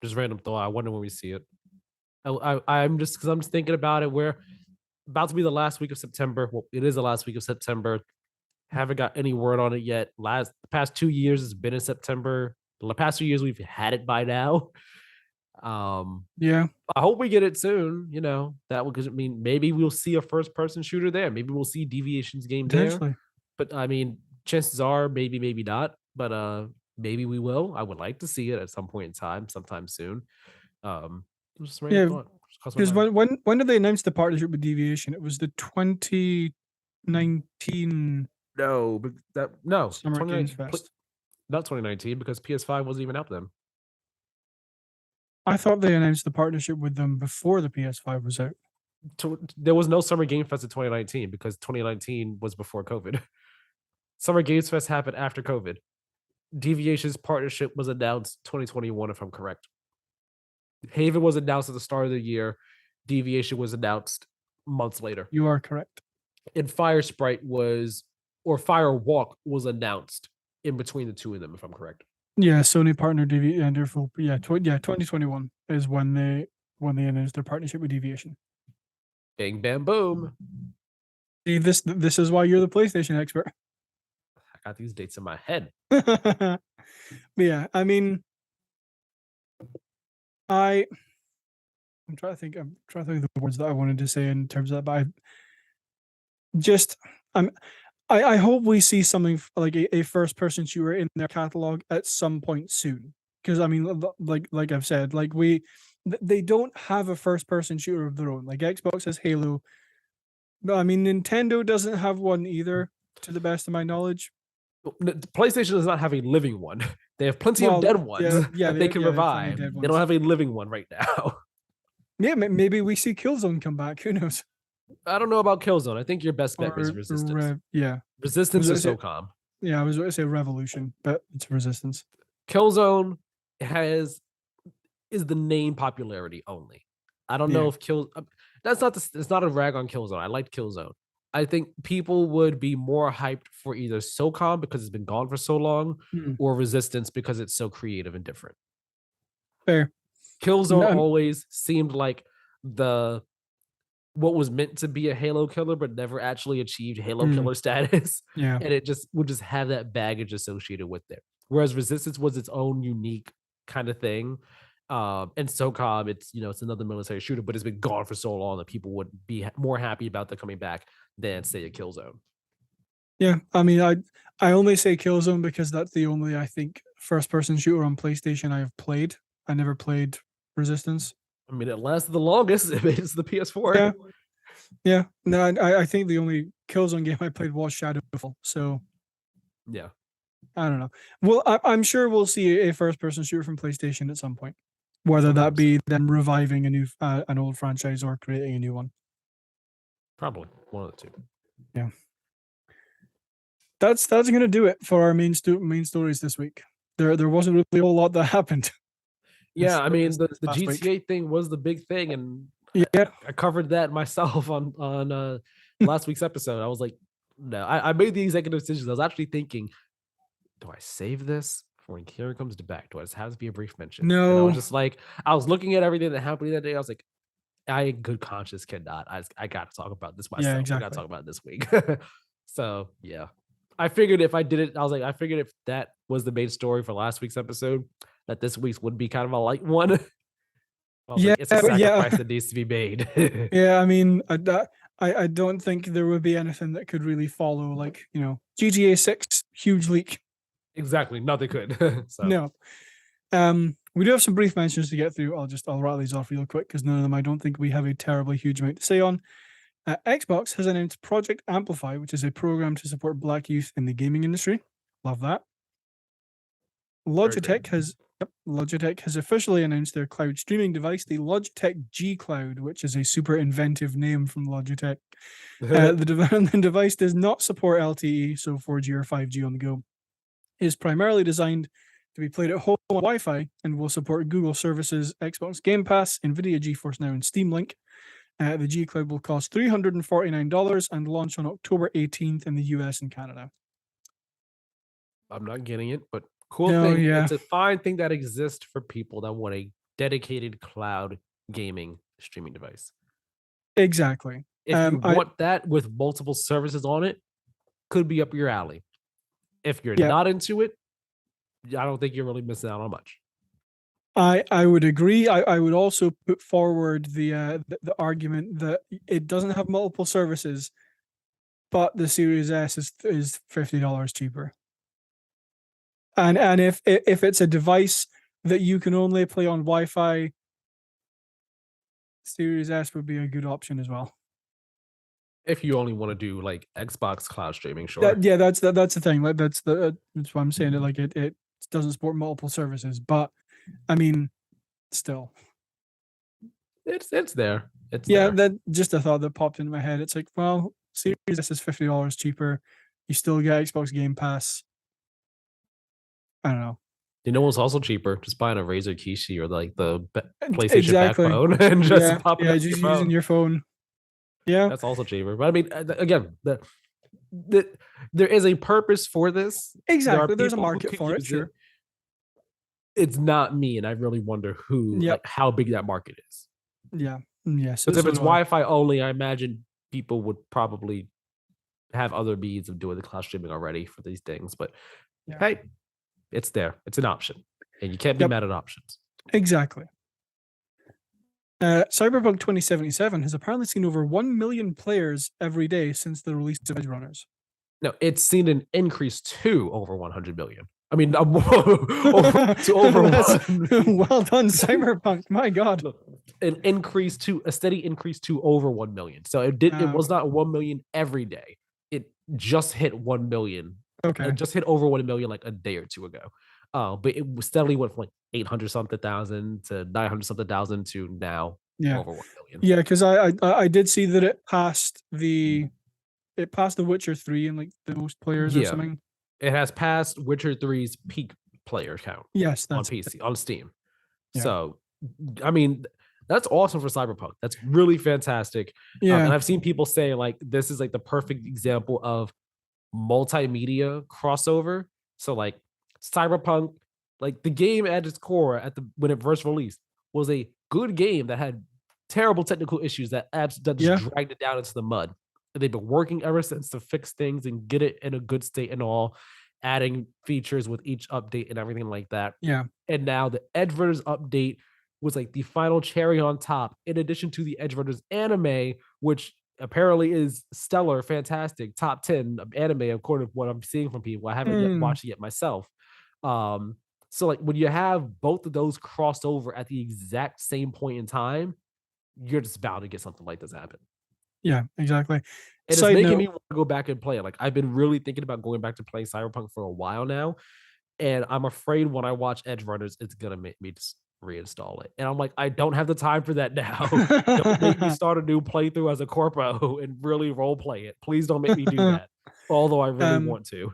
Just random thought. I wonder when we see it. I'm just thinking about it. We're about to be the last week of September. Well, it is the last week of September. Haven't got any word on it yet. The past 2 years it's been in September. The past 2 years we've had it by now. Yeah, I hope we get it soon. That because maybe we'll see a first person shooter there. Maybe we'll see Deviation's game there. But I mean, chances are maybe not. But maybe we will. I would like to see it at some point in time, sometime soon. Because when did they announce the partnership with Deviation? It was the 2019. No, but Summer Games Fest. Not 2019, because PS5 wasn't even out then. I thought they announced the partnership with them before the PS5 was out. There was no Summer Game Fest in 2019, because 2019 was before COVID. Summer Games Fest happened after COVID. Deviation's partnership was announced 2021, if I'm correct. Haven was announced at the start of the year. Deviation was announced months later. You are correct. And Firewalk was announced in between the two of them, if I'm correct. Yeah, Sony partnered Deviation. 2021 is when when they announced their partnership with Deviation. Bang, bam, boom. See, this is why you're the PlayStation expert. I got these dates in my head. But yeah, I mean, I'm trying to think of the words that I wanted to say in terms of that, but I hope we see something like a first person shooter in their catalog at some point soon. Because I mean, like I've said, like they don't have a first person shooter of their own. Like Xbox has Halo, but I mean Nintendo doesn't have one either, to the best of my knowledge. PlayStation does not have a living one. They have plenty of dead ones that they can revive. They don't have a living one right now. Yeah, maybe we see Killzone come back. Who knows? I don't know about Killzone. I think your best bet is Resistance. Resistance is SOCOM. Yeah, I was going to say Revolution, but it's Resistance. Killzone is the name popularity only. I don't know if it's not a rag on Killzone. I liked Killzone. I think people would be more hyped for either SOCOM because it's been gone for so long, or Resistance because it's so creative and different. Fair. Killzone always seemed like what was meant to be a Halo killer, but never actually achieved Halo killer status. Yeah. And it would just have that baggage associated with it. Whereas Resistance was its own unique kind of thing. And SOCOM, it's another military shooter, but it's been gone for so long that people would be more happy about the coming back than say a Killzone. Yeah, I mean, I only say Killzone because that's the only, I think, first person shooter on PlayStation I have played. I never played Resistance. I mean, it lasted the longest if it's the PS4. Yeah. No, I think the only Killzone game I played was Shadowfall. So yeah, I don't know. Well, I'm sure we'll see a first person shooter from PlayStation at some point, whether that be them reviving an old franchise or creating a new one. Probably one of the two. Yeah. That's going to do it for our main stories this week. There wasn't really a whole lot that happened. Yeah, I mean the GTA thing was the big thing, and I covered that myself on last week's episode. I was like, no, I made the executive decisions. I was actually thinking, do I save this for when Keiran comes back? Do I just have to be a brief mention? No, and I was just like, I was looking at everything that happened that day. I was like, I in good conscience cannot. I got to talk about this myself. Yeah, exactly. I got to talk about it this week. So yeah, I figured if I did it, I figured if that was the main story for last week's episode, that this week's would be kind of a light one. It's a sacrifice that needs to be made. Yeah, I mean, I don't think there would be anything that could really follow, like, GTA 6, huge leak. Exactly, nothing could. So. No. We do have some brief mentions to get through. I'll rattle these off real quick because none of them I don't think we have a terribly huge amount to say on. Xbox has announced Project Amplify, which is a program to support Black youth in the gaming industry. Love that. Logitech has officially announced their cloud streaming device, the Logitech G Cloud, which is a super inventive name from Logitech. The device does not support LTE, so 4G or 5G on the go. It is primarily designed to be played at home on Wi-Fi and will support Google services, Xbox Game Pass, NVIDIA GeForce Now, and Steam Link. The G Cloud will cost $349 and launch on October 18th in the US and Canada. I'm not getting it, but cool thing. Yeah. It's a fine thing that exists for people that want a dedicated cloud gaming streaming device. Exactly. If you want that with multiple services on it, could be up your alley. If you're not into it, I don't think you're really missing out on much. I would agree. I would also put forward the argument that it doesn't have multiple services, but the Series S is $50 cheaper. And if it's a device that you can only play on Wi-Fi, Series S would be a good option as well. If you only want to do like Xbox cloud streaming, sure. That's the thing. Like that's why I'm saying it. Like it doesn't support multiple services, but I mean, still, it's there. That just a thought that popped into my head. It's like, well, Series S is $50 cheaper. You still get Xbox Game Pass. I don't know. You know what's also cheaper? Just buying a Razer Kishi or like the PlayStation backbone and just popping it just using your phone. Yeah, that's also cheaper. But I mean, again, there is a purpose for this. Exactly, there's a market for it. Sure. It's not me, and I really wonder how big that market is. Yeah. Yes. Because if So it's do I. Wi-Fi only, I imagine people would probably have other means of doing the cloud streaming already for these things. But Yeah. hey, it's there. It's an option, and you can't be Yep. mad at options. Exactly. Cyberpunk 2077 has apparently seen over 1 million players every day since the release of Edge Runners. No, it's seen an increase to over 100 million. I mean, to over That's 1. well done, Cyberpunk. My God. Look, an increase to a steady increase to over 1 million. So it was not 1 million every day. It just hit 1 million. Okay. It just hit over 1 million like a day or two ago. But it steadily went from like 800 something thousand to 900 something thousand to now Yeah. over 1 million. Yeah, because I did see that it passed the Witcher 3 in like the most players or Yeah. something. It has passed Witcher 3's peak player count Yes, on that's PC, on Steam. Yeah. So, I mean, that's awesome for Cyberpunk. That's really fantastic. yeah. And I've seen people say like this is like the perfect example of multimedia crossover. So like Cyberpunk, like the game at its core when it first released was a good game that had terrible technical issues that just Yeah. dragged it down into the mud. And they've been working ever since to fix things and get it in a good state and all, adding features with each update and everything like that. Yeah. And now the Edge Runners update was like the final cherry on top, in addition to the Edge Runners anime, which apparently is stellar, fantastic, top 10 of anime according to what I'm seeing from people. I haven't yet watched it yet myself. So like when you have both of those crossed over at the exact same point in time, you're just bound to get something like this happen. Yeah, exactly. And it's making me want to go back and play it. Like I've been really thinking about going back to playing Cyberpunk for a while now, and I'm afraid when I watch Edge Runners, it's gonna make me just reinstall it. And I'm like, I don't have the time for that now. Don't make me start a new playthrough as a corpo and really role play it. Please don't make me do that. Although I really want to.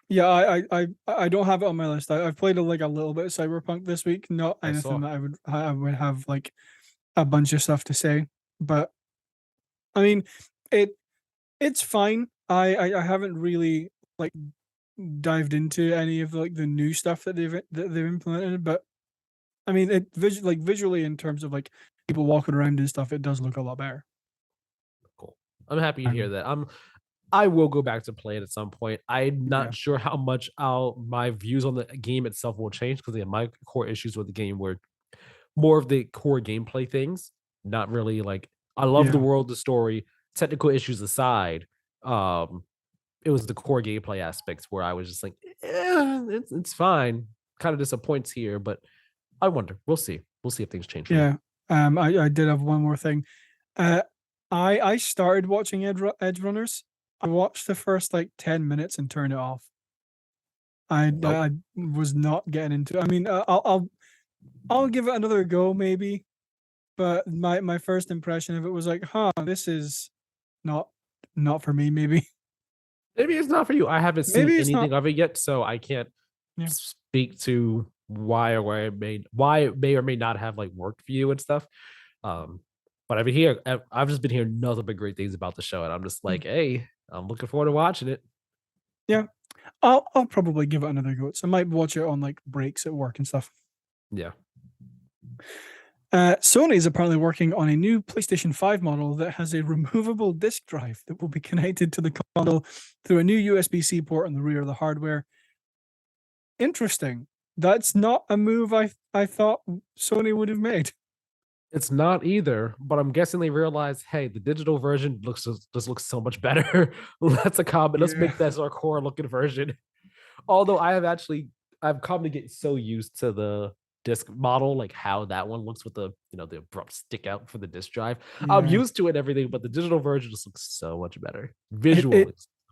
Yeah, I don't have it on my list. I've played like a little bit of Cyberpunk this week. Not anything that I would have like a bunch of stuff to say, but I mean, it's fine. I haven't really like dived into any of like the new stuff that they've implemented, but I mean, visually in terms of like people walking around and stuff, it does look a lot better. Cool. I'm happy to hear that. I will go back to play it at some point. I'm not sure how much my views on the game itself will change because my core issues with the game were more of the core gameplay things, not really like I love the world, the story, technical issues aside. It was the core gameplay aspects where I was just like, it's fine. Kind of disappoints here, but I wonder. We'll see. We'll see if things change. Yeah. I did have one more thing. I started watching Edge Runners. I watched the first like 10 minutes and turned it off. I was not getting into. I mean, I'll give it another go maybe, but my first impression of it was like, this is not for me. Maybe it's not for you. I haven't seen anything of it yet, so I can't speak to why it may or may not have like worked for you and stuff. But I've just been hearing nothing but great things about the show, and I'm just like, hey, I'm looking forward to watching it. Yeah, I'll probably give it another go. So I might watch it on like breaks at work and stuff. Yeah. Sony is apparently working on a new PlayStation 5 model that has a removable disc drive that will be connected to the console through a new USB-C port on the rear of the hardware. Interesting. That's not a move I thought Sony would have made. It's not either, but I'm guessing they realized, hey, the digital version looks so much better. Let's make that our core looking version. Although I've come to get so used to the disc model, like how that one looks with the the abrupt stick out for the disc drive. I'm used to it and everything, but the digital version just looks so much better visually.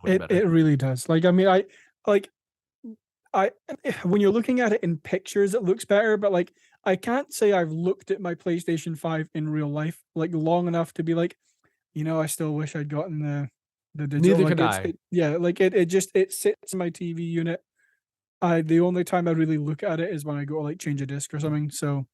It really does. Like I mean, when you're looking at it in pictures, it looks better, but like I can't say I've looked at my PlayStation 5 in real life like long enough to be like, I still wish I'd gotten the digital. Neither can I. It sits in my TV unit. The only time I really look at it is when I go to like change a disc or something. So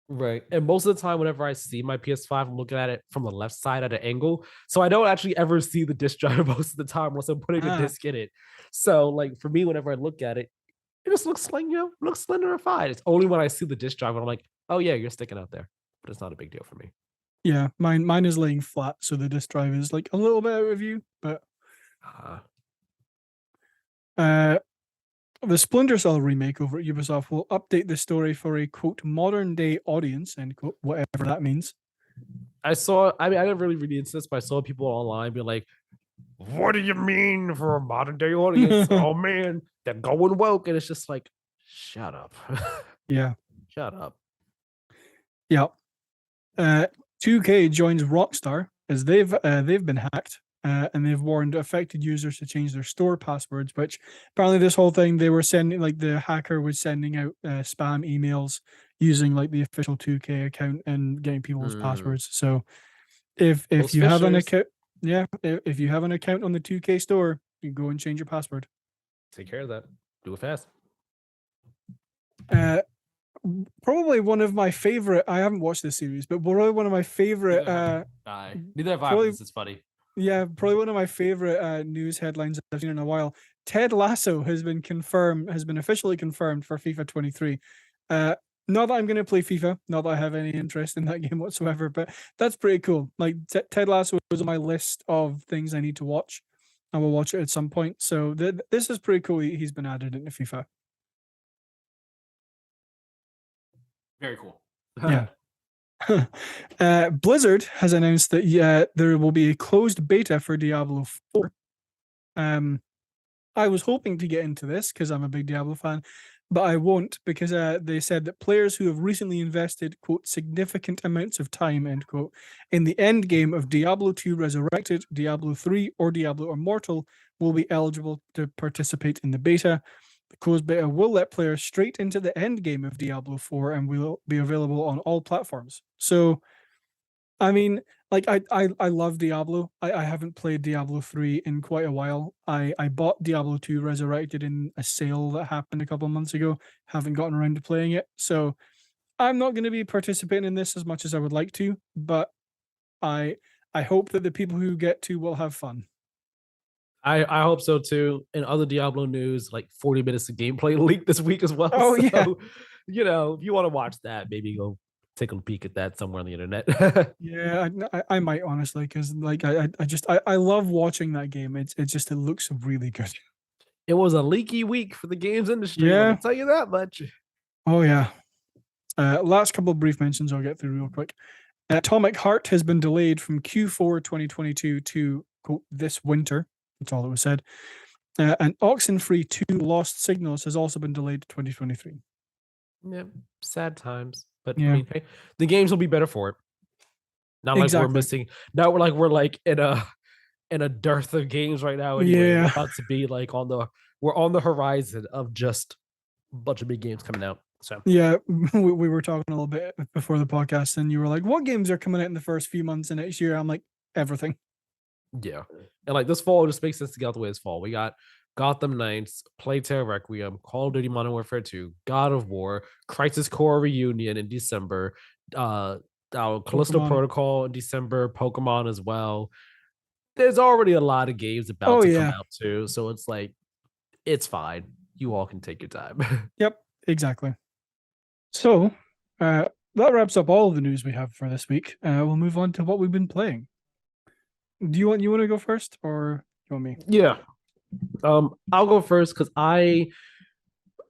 right. And most of the time, whenever I see my PS5, I'm looking at it from the left side at an angle. So I don't actually ever see the disc drive most of the time unless I'm putting a disc in it. So like for me, whenever I look at it, it just looks like, looks slenderified. It's only when I see the disc drive when I'm like, oh yeah, you're sticking out there. But it's not a big deal for me. Yeah, mine is laying flat, so the disk drive is like a little bit out of view. But the Splinter Cell remake over at Ubisoft will update the story for a quote modern day audience, end quote, whatever that means. I didn't really read into this, but I saw people online be like, what do you mean for a modern day audience? Oh man, they're going woke. And it's just like, shut up. Yeah. Shut up. Yeah. 2K joins Rockstar as they've been hacked. And they've warned affected users to change their store passwords, which apparently this whole thing they were sending, like the hacker was sending out spam emails using like the official 2K account and getting people's passwords. So if you have an account, if you have an account on the 2K store, you go and change your password. Take care of that. Do it fast. Probably one of my favorite. I haven't watched this series, but probably one of my favorite. Neither have I. This is funny. Yeah, probably one of my favorite news headlines I've seen in a while. Ted Lasso has been officially confirmed for FIFA 23. Not that I'm going to play FIFA, not that I have any interest in that game whatsoever, but that's pretty cool. Like Ted Lasso was on my list of things I need to watch. I will watch it at some point. So this is pretty cool. He's been added into FIFA. Very cool. Yeah. Blizzard has announced that there will be a closed beta for Diablo 4. I was hoping to get into this because I'm a big Diablo fan, but I won't because they said that players who have recently invested, quote, significant amounts of time, end quote, in the end game of Diablo 2 Resurrected, Diablo 3, or Diablo Immortal will be eligible to participate in the beta. The closed beta will let players straight into the end game of Diablo 4 and will be available on all platforms. So, I mean, like I love Diablo. I haven't played Diablo 3 in quite a while. I bought Diablo 2 Resurrected in a sale that happened a couple of months ago. Haven't gotten around to playing it. So I'm not going to be participating in this as much as I would like to, but I hope that the people who get to will have fun. I hope so too. In other Diablo news, like 40 minutes of gameplay leaked this week as well. Oh, so, yeah. You know, if you want to watch that, maybe go take a peek at that somewhere on the internet. Yeah, I might honestly, because like I love watching that game. It looks really good. It was a leaky week for the games industry. Yeah. Let me tell you that much. Oh yeah. Last couple of brief mentions I'll get through real quick. Atomic Heart has been delayed from Q4 2022 to quote this winter. That's all that was said. And Oxenfree 2 Lost Signals has also been delayed to 2023. Yeah, sad times. But Yeah. I mean, hey, the games will be better for it. Not like Exactly. we're missing. Not we're like in a dearth of games right now. Anyway, Yeah. we're about to be like we're on the horizon of just a bunch of big games coming out. So yeah, we were talking a little bit before the podcast, and you were like, "What games are coming out in the first few months of next year?" I'm like, "Everything." yeah, and like this fall just makes sense to get out the way this fall. We got Gotham Knights, Plague Tale Requiem, Call of Duty Modern Warfare 2, God of War, Crisis Core Reunion in December, Callisto Pokemon. Protocol in December, Pokemon as well. There's already a lot of games about to come out too, so it's like it's fine. You all can take your time. Yep, exactly. So that wraps up all of the news we have for this week. We'll move on to what we've been playing. Do you want to go first, or you want me? Yeah. I'll go first because I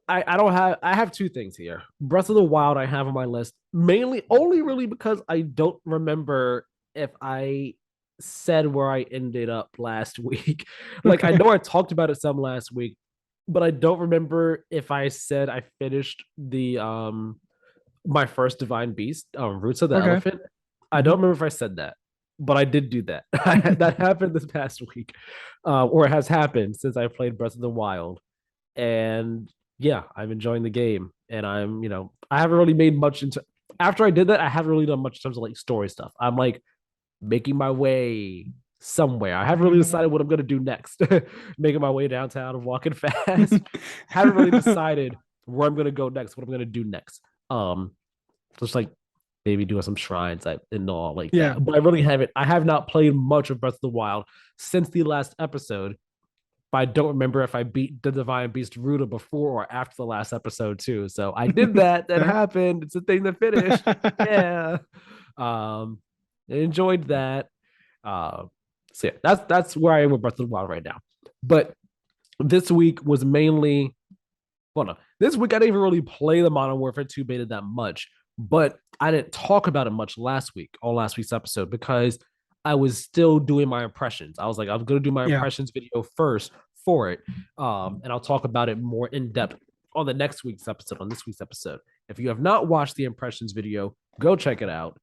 have two things here. Breath of the Wild I have on my list, mainly only really because I don't remember if I said where I ended up last week. Like I know I talked about it some last week, but I don't remember if I said I finished the my first Divine Beast, Roots of the Elephant. I don't remember if I said that, but I did do that. That happened this past week, or it has happened since I played Breath of the Wild. And yeah, I'm enjoying the game. And I haven't really made much into after I did that, I haven't really done much in terms of like story stuff. I'm like making my way somewhere. I haven't really decided what I'm gonna do next. Making my way downtown and walking fast. Haven't really decided where I'm gonna go next, what I'm gonna do next. Just like maybe doing some shrines and all like that. But I have not played much of Breath of the Wild since the last episode. But I don't remember if I beat the Divine Beast Ruta before or after the last episode too. So I did that. That happened. It's a thing that finished. Yeah. enjoyed that. So yeah, that's where I am with Breath of the Wild right now. But this week was mainly, well, no, this week I didn't even really play the Modern Warfare 2 beta that much, but I didn't talk about it much last week on last week's episode because I was still doing my impressions. I was like, I'm gonna do my Yeah. impressions video first for it, and I'll talk about it more in depth on the next week's episode. On this week's episode, if you have not watched the impressions video, go check it out.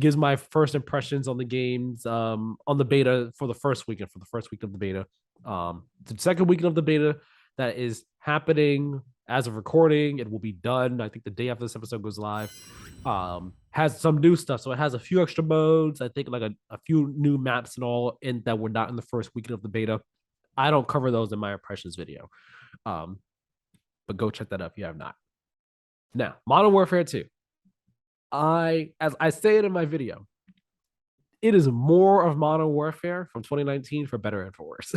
Gives my first impressions on the games, on the beta for the first weekend, for the first week of the beta. The second weekend of the beta that is happening as of recording. It will be done, I think, the day after this episode goes live. Has some new stuff. So it has a few extra modes. I think like a few new maps and all in that were not in the first weekend of the beta. I don't cover those in my impressions video. But go check that out if you have not. Now, Modern Warfare 2. As I say it in my video, it is more of Modern Warfare from 2019 for better and for worse.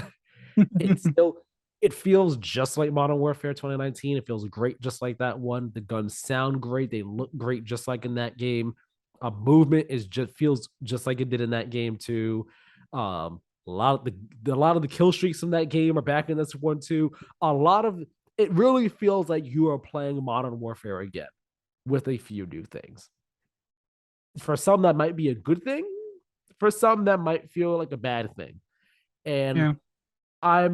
It feels just like Modern Warfare 2019. It feels great just like that one. The guns sound great. They look great just like in that game. Movement feels just like it did in that game too. A lot of the kill streaks from that game are back in this one too. It really feels like you are playing Modern Warfare again with a few new things. For some, that might be a good thing. For some, that might feel like a bad thing. And I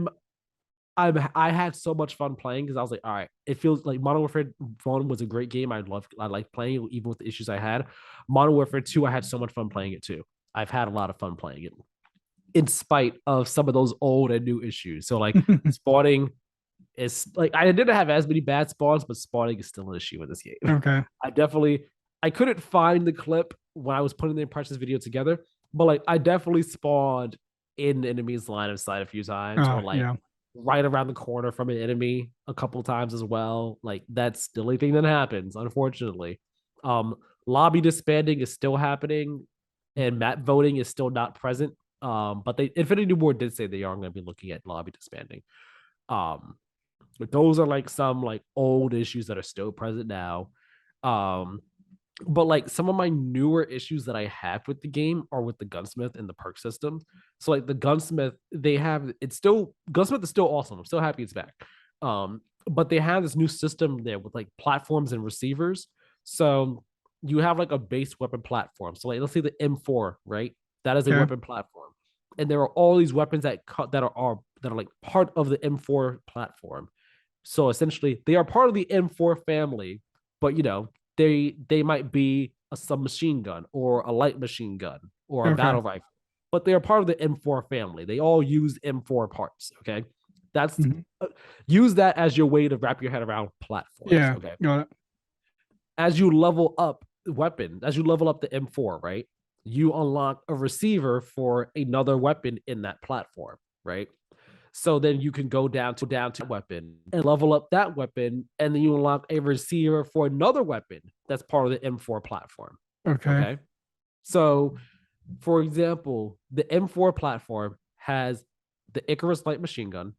had so much fun playing because I was like, all right, it feels like Modern Warfare 1 was a great game. I liked playing it, even with the issues I had. Modern Warfare 2, I had so much fun playing it too. I've had a lot of fun playing it, in spite of some of those old and new issues. So like spawning is like I didn't have as many bad spawns, but spawning is still an issue with this game. Okay. I couldn't find the clip when I was putting the impressions video together, but like I definitely spawned in the enemy's line of sight a few times, or like right around the corner from an enemy a couple times as well. Like that's still a thing that happens, unfortunately. Lobby disbanding is still happening, and map voting is still not present. But Infinity Ward did say they are going to be looking at lobby disbanding. But those are like some like old issues that are still present now. But like some of my newer issues that I have with the game are with the gunsmith and the perk system. So like the gunsmith, gunsmith is still awesome. I'm still happy it's back. But they have this new system there with like platforms and receivers. So you have like a base weapon platform. So like let's say the M4, right? That is a weapon platform. And there are all these weapons that are like part of the M4 platform. So essentially they are part of the M4 family, but you know, they might be a submachine gun or a light machine gun or a battle rifle, but they are part of the M4 family. They all use M4 parts. Okay, use that as your way to wrap your head around platforms. Yeah, okay, got it. As you level up the M4, right? You unlock a receiver for another weapon in that platform, right? So then you can go down to weapon and level up that weapon, and then you unlock a receiver for another weapon that's part of the M4 platform. Okay. So, for example, the M4 platform has the Icarus light machine gun,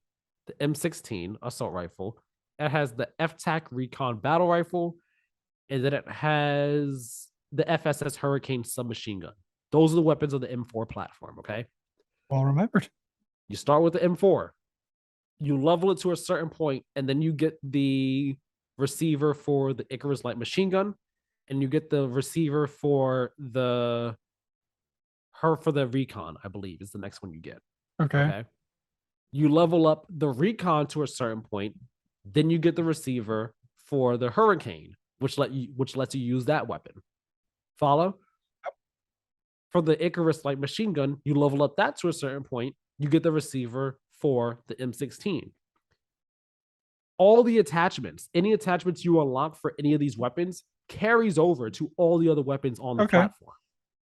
the M16 assault rifle, it has the FTAC Recon battle rifle, and then it has the FSS Hurricane submachine gun. Those are the weapons of the M4 platform. Okay. Well remembered. You start with the M4, you level it to a certain point, and then you get the receiver for the Icarus light machine gun, and you get the receiver for the recon, I believe, is the next one you get. Okay. You level up the recon to a certain point, then you get the receiver for the Hurricane, which lets you use that weapon. Follow? For the Icarus light machine gun, you level up that to a certain point, you get the receiver for the M16. All the attachments, any attachments you unlock for any of these weapons carries over to all the other weapons on the platform.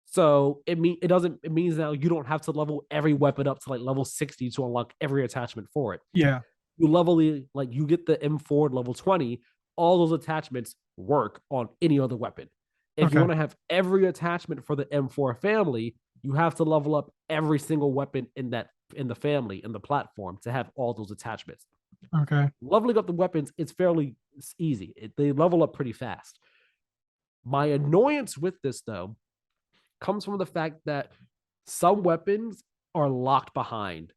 So it means now you don't have to level every weapon up to like level 60 to unlock every attachment for it. Yeah. You get the M4 level 20, all those attachments work on any other weapon. If you want to have every attachment for the M4 family, you have to level up every single weapon in the family, in the platform, to have all those attachments. Leveling up the weapons, it's fairly easy. They level up pretty fast. My annoyance with this, though, comes from the fact that some weapons are locked behind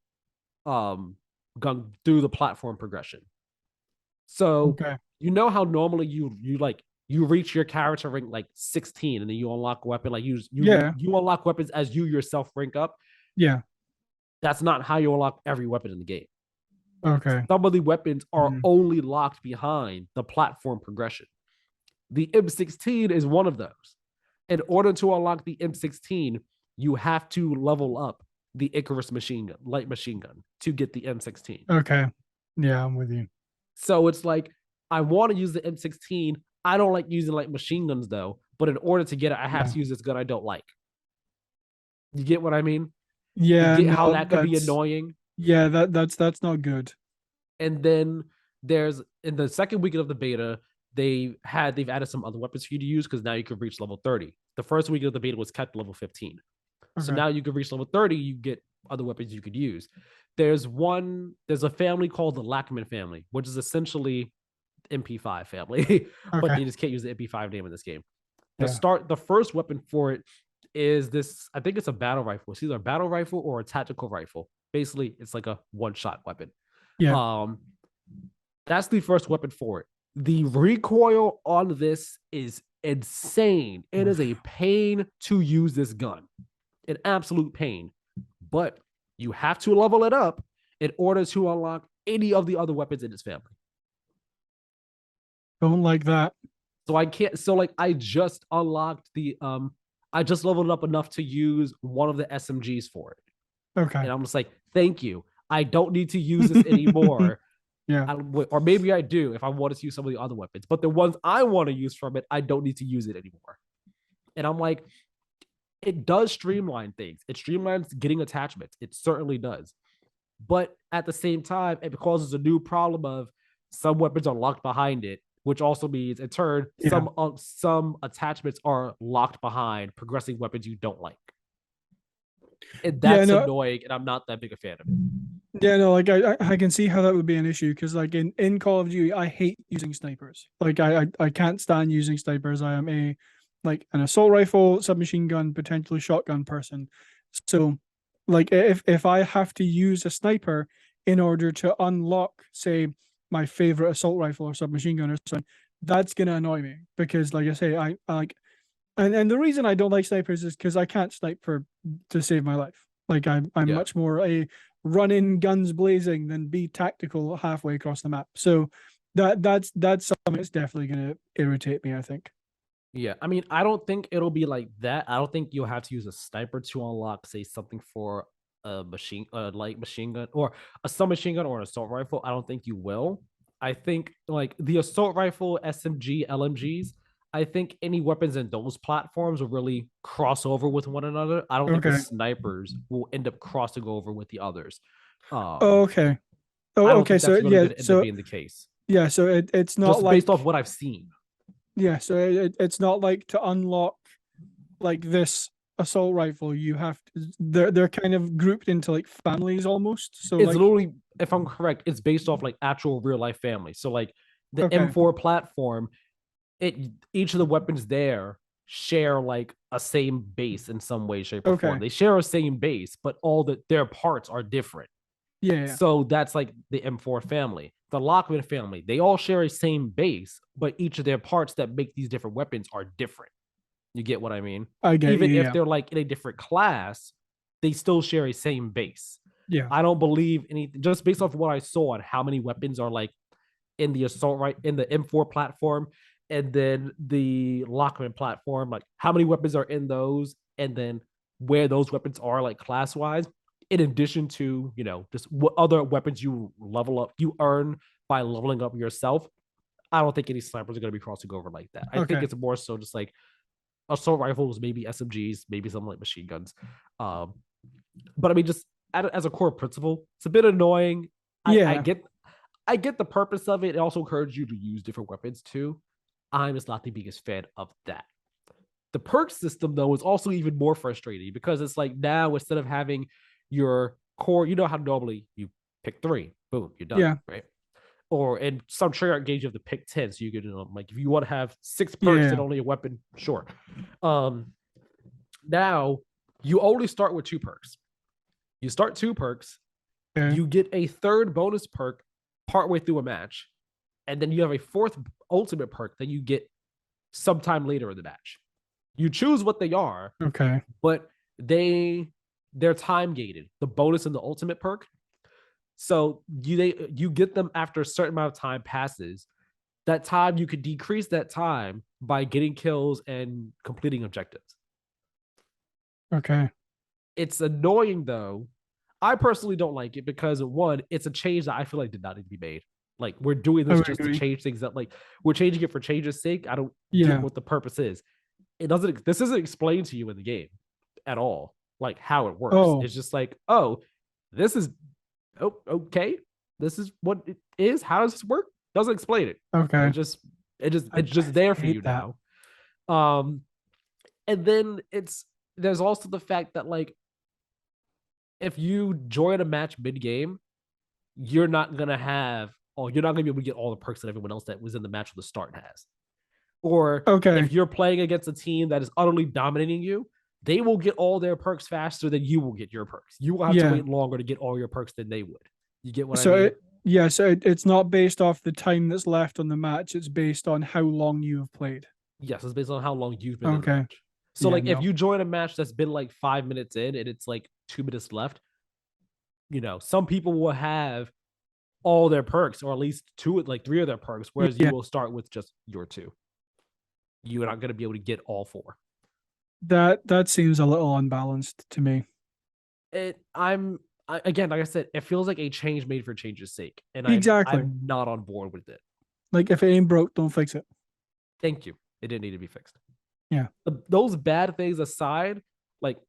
gun through the platform progression. So Okay. you know how normally you reach your character rank like 16 and then you unlock a weapon, like Yeah. you unlock weapons as you yourself rank up. Yeah. That's not how you unlock every weapon in the game. Okay. Some of the weapons are Mhm. only locked behind the platform progression. The M16 is one of those. In order to unlock the M16, you have to level up the Icarus light machine gun, to get the M16. Okay. Yeah, I'm with you. So it's like, I want to use the M16. I don't like using light machine guns though, but in order to get it, I have Yeah. to use this gun I don't like. You get what I mean? You Yeah, get how no, that could be annoying. that's not good. And then there's, in the second weekend of the beta, they've added some other weapons for you to use, because now you can reach level 30. The first week of the beta was kept level 15. So Okay. now you can reach level 30, you get other weapons you could use. There's a family called the Lackman family, which is essentially MP5 family, but Okay. they just can't use the MP5 name in this game. Yeah. The first weapon for it is this, I think it's a battle rifle. It's either a battle rifle or a tactical rifle. Basically, it's like a one-shot weapon. Yeah. Um, that's the first weapon for it. The recoil on this is insane. It is a Oof. pain to use this gun, an absolute pain. But you have to level it up in order to unlock any of the other weapons in its family. Don't like that. So I can't. So like, I just unlocked the I just leveled up enough to use one of the SMGs for it, Okay. and I'm just like, thank you. I don't need to use this anymore. Yeah. Or maybe I do if I wanted to use some of the other weapons, but the ones I want to use from it, I don't need to use it anymore. And I'm like, it does streamline things. It streamlines getting attachments. It certainly does. But at the same time, it causes a new problem of some weapons are locked behind it, which also means in turn Yeah. some attachments are locked behind progressing weapons you don't like, and Yeah, that's no, annoying. And I'm not that big a fan of it. yeah, no, like I can see how that would be an issue because like in Call of Duty, I hate using snipers. Like I can't stand using snipers. I am a like an assault rifle, submachine gun, potentially shotgun person. So like if I have to use a sniper in order to unlock, say, my favorite assault rifle or submachine gun or something, that's gonna annoy me because like I say, I like and the reason I don't like snipers is because I can't snipe for to save my life. Like I'm Yeah, much more a run in guns blazing than be tactical halfway across the map. So that's something that's definitely gonna irritate me, I think. yeah. I mean, I don't think it'll be like that. I don't think you'll have to use a sniper to unlock, say, something for a light machine gun, or a submachine gun, or an assault rifle. I don't think you will. I think like the assault rifle, SMG, LMGs. I think any weapons in those platforms will really cross over with one another. I don't think the Okay. snipers will end up crossing over with the others. Oh, Um, okay. I Oh, don't okay. think So that's really yeah, going to end up so being the case, yeah, so it's not just based off like what I've seen. yeah, so it's not like to unlock like this assault rifle, you have to, they're kind of grouped into like families almost. So It's like literally, if I'm correct, it's based off like actual real life families. So like the okay, M4 platform, it each of the weapons there share like a same base in some way, shape, or form. okay, They share a same base, but their parts are different. yeah, yeah, So that's like the M4 family. The Lockman family, they all share a same base, but each of their parts that make these different weapons are different. You get what I mean? I get you, Even if yeah, they're like in a different class, they still share a same base. yeah, I don't believe anything, just based off what I saw and how many weapons are like in the assault right in the M4 platform, and then the Lockman platform, like how many weapons are in those, and then where those weapons are like class wise, in addition to, just what other weapons you level up, you earn by leveling up yourself. I don't think any snipers are going to be crossing over like that. I think okay, it's more so just like assault rifles, maybe SMGs, maybe something like machine guns. Um, but I mean, just as a core principle, it's a bit annoying. I, I yeah, get I get the purpose of it. It also encourages you to use different weapons too. I'm just not the biggest fan of that. The perk system though is also even more frustrating, because it's like, now instead of having your core, you know how normally you pick three, boom, you're done, yeah, right? Or in some trigger gauge, you have to pick 10. So you can, like, if you want to have six perks and yeah, only a weapon, sure. Um, Now you only start with 2 perks. You start 2 perks. Okay. You get a third bonus perk partway through a match, and then you have a fourth ultimate perk that you get sometime later in the match. You choose what they are, Okay. but they're time gated. The bonus and the ultimate perk. So you get them after a certain amount of time passes. That time you could decrease that time by getting kills and completing objectives. Okay. It's annoying though. I personally don't like it because one, it's a change that I feel like did not need to be made. Like we're doing I this would just agree. to change things that like we're changing it for change's sake. I don't Yeah. get what the purpose is. It doesn't. This isn't explained to you in the game at all. Like how it works. Oh. It's just like, oh, this is okay. This is what it is. How does this work? Doesn't explain it. Okay. It's just there for hate you that. now. And then there's also the fact that like if you join a match mid game, you're not gonna be able to get all the perks that everyone else that was in the match from the start has. Or Okay. if you're playing against a team that is utterly dominating you, they will get all their perks faster than you will get your perks. You will have to wait longer to get all your perks than they would. You get what I mean? So it's not based off the time that's left on the match. It's based on how long you have played. Yes, it's based on how long you've been in the match. So Yeah, like if no. you join a match that's been like 5 minutes in and it's like 2 minutes left, some people will have all their perks or at least 3 of their perks, whereas you will start with just your 2. You're not going to be able to get all 4. That seems a little unbalanced to me. Again, like I said, it feels like a change made for change's sake, and Exactly. I'm not on board with it. Like if it ain't broke, don't fix it. Thank you. It didn't need to be fixed. Yeah. Those bad things aside, like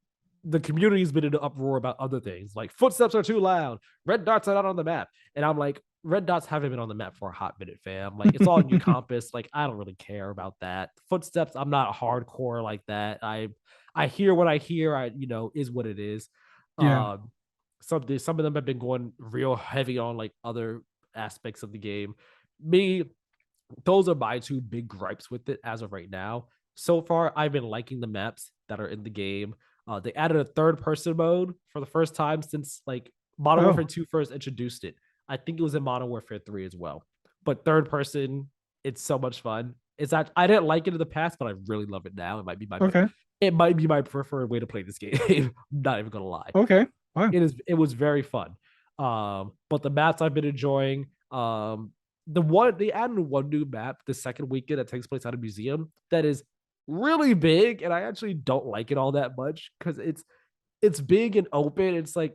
the community's been in an uproar about other things, like footsteps are too loud, red dots are not on the map, and I'm like, red dots haven't been on the map for a hot minute, fam. Like it's all in your compass. Like I don't really care about that. Footsteps, I'm not hardcore like that. I hear what I hear. Is what it is. Yeah. Some of them have been going real heavy on like other aspects of the game. Those are my 2 big gripes with it as of right now. So far, I've been liking the maps that are in the game. They added a third-person mode for the first time since like Modern Warfare 2 first introduced it. I think it was in Modern Warfare 3 as well. But third person, it's so much fun. I didn't like it in the past, but I really love it now. It might be my preferred way to play this game. I'm not even gonna lie. Okay. Wow. It was very fun. But the maps I've been enjoying. They added one new map the second weekend that takes place at a museum that is really big, and I actually don't like it all that much because it's big and open. It's like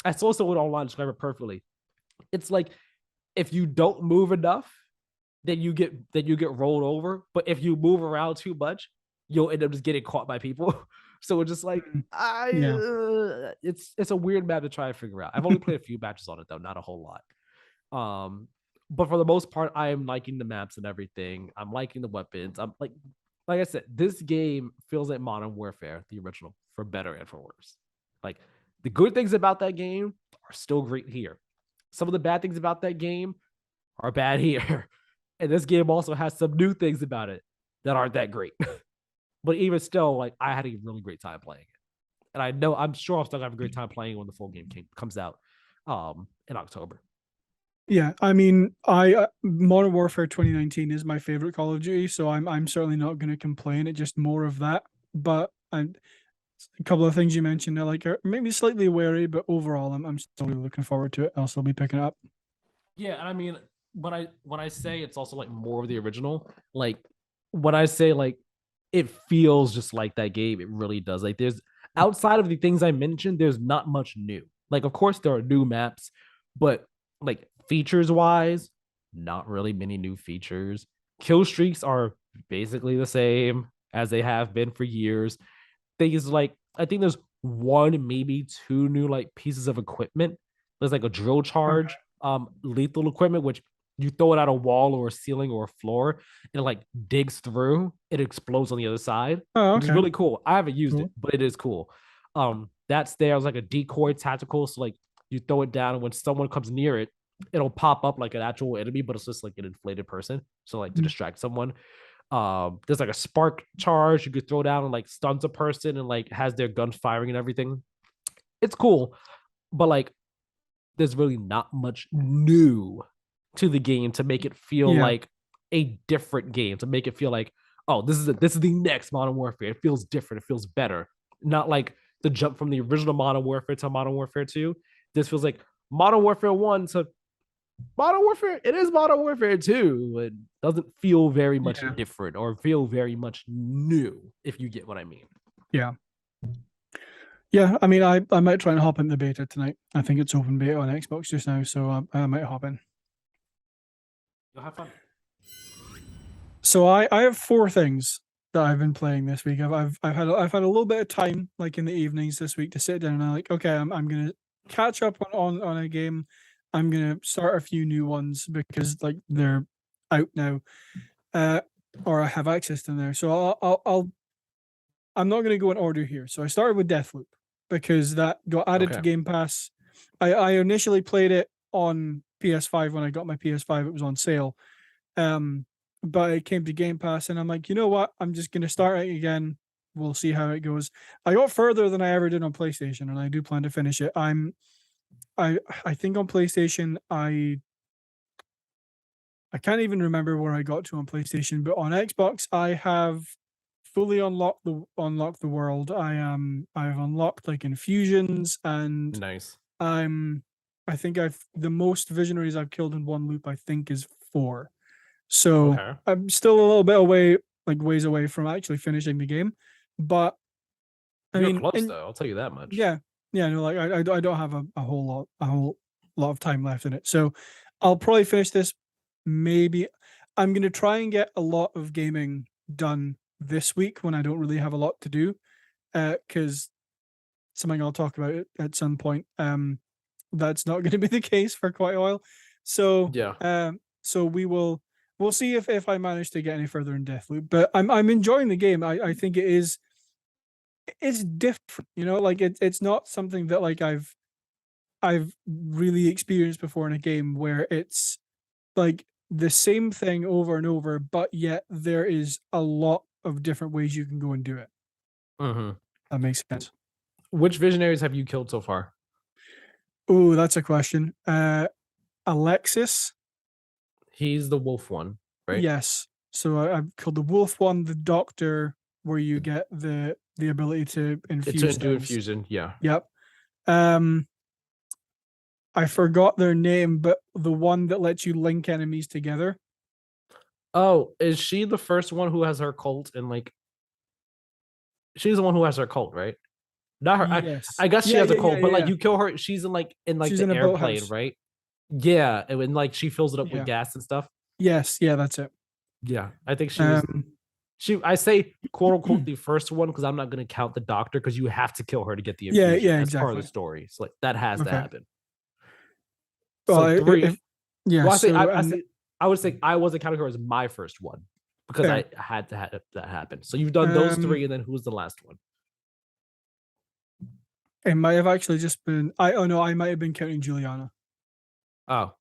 I saw someone online describe it perfectly. It's like if you don't move enough, then you get rolled over. But if you move around too much, you'll end up just getting caught by people. So it's just like it's a weird map to try and figure out. I've only played a few matches on it though, not a whole lot. But for the most part, I am liking the maps and everything. I'm liking the weapons. I'm like I said, this game feels like Modern Warfare, the original, for better and for worse. Like the good things about that game are still great here. Some of the bad things about that game are bad here. And this game also has some new things about it that aren't that great. But even still, like I had a really great time playing it. And I'm sure I'll still have a great time playing when the full game comes out in October. Yeah, I mean, Modern Warfare 2019 is my favorite Call of Duty, so I'm certainly not going to complain. It's just more of that. But a couple of things you mentioned, I like are maybe slightly wary, but overall, I'm still really looking forward to it. I'll still be picking it up. Yeah, and I mean, when I say it's also like more of the original, like when I say like it feels just like that game, it really does. Like there's outside of the things I mentioned, there's not much new. Like of course there are new maps, but like features wise, not really many new features. Kill streaks are basically the same as they have been for years. Things like I think there's 1, maybe 2 new like pieces of equipment. There's like a drill charge, lethal equipment, which you throw it at a wall or a ceiling or a floor, and it like digs through, it explodes on the other side, which is really cool. I haven't used it, but it is cool. That's there as like a decoy tactical. So like you throw it down, and when someone comes near it, it'll pop up like an actual enemy, but it's just like an inflated person. So like to distract someone. There's like a spark charge you could throw down and like stuns a person and like has their gun firing and everything. It's cool, but like there's really not much new to the game to make it feel Yeah. like a different game, to make it feel like, oh, this is the next Modern Warfare. It feels different. It feels better. Not like the jump from the original Modern Warfare to Modern Warfare 2. This feels like Modern Warfare 1 to Modern Warfare. It is Modern Warfare 2. It doesn't feel very much Yeah. different or feel very much new, if you get what I mean. Yeah. Yeah, I mean, I might try and hop in the beta tonight. I think it's open beta on Xbox just now, so I might hop in. You'll have fun. So I have four things that I've been playing this week. I've had a little bit of time, like in the evenings this week, to sit down and I'm like, okay, I'm gonna catch up on a game. I'm gonna start a few new ones because like they're out now, or I have access to them there. So I'm not gonna go in order here. So I started with Deathloop because that got added to Game Pass. I initially played it on PS5 when I got my PS5. It was on sale. But it came to Game Pass, and I'm like, you know what? I'm just gonna start it again. We'll see how it goes. I got further than I ever did on PlayStation, and I do plan to finish it. I think on PlayStation, I can't even remember where I got to on PlayStation, but on Xbox, I have fully unlocked the world. I've unlocked like infusions, and Nice. I think the most visionaries I've killed in one loop, I think, is 4. So Okay. I'm still a little bit away, like ways away from actually finishing the game. But I You're mean, close though. I'll tell you that much. yeah, no, like I don't have a whole lot of time left in it. So I'll probably finish this. Maybe I'm gonna try and get a lot of gaming done this week when I don't really have a lot to do. Because something I'll talk about at some point. That's not going to be the case for quite a while. So Yeah. so we'll see if I manage to get any further in Deathloop. But I'm enjoying the game. I think it's different, you know, like it's not something that like I've really experienced before in a game where it's like the same thing over and over, but yet there is a lot of different ways you can go and do it. Mm-hmm. That makes sense. Which visionaries have you killed so far? Oh, that's a question. Alexis. He's the wolf one, right? Yes. So I've killed the wolf one, the doctor, where you get the ability to infuse To do things. infusion, yeah. Yep. I forgot their name, but the one that lets you link enemies together. Oh, is she the first one who has her cult and like she's the one who has her cult, right? Not her. Yes. I guess she has a cult, but like yeah. you kill her, she's in like She's the in a airplane, boathouse. right? Yeah, and when like she fills it up Yeah. with gas and stuff. Yes, yeah, that's it. Yeah, I think she was. I say quote unquote the first one because I'm not going to count the doctor because you have to kill her to get the infusion. Yeah, That's part of exactly. the story. So like that has to Okay. happen. Well, So three. yeah. Well, So I would say I wasn't counting her as my first one because fair. I had to have that happen. So you've done those 3, and then who's the last one? It might have actually just been I might have been counting Juliana. Oh,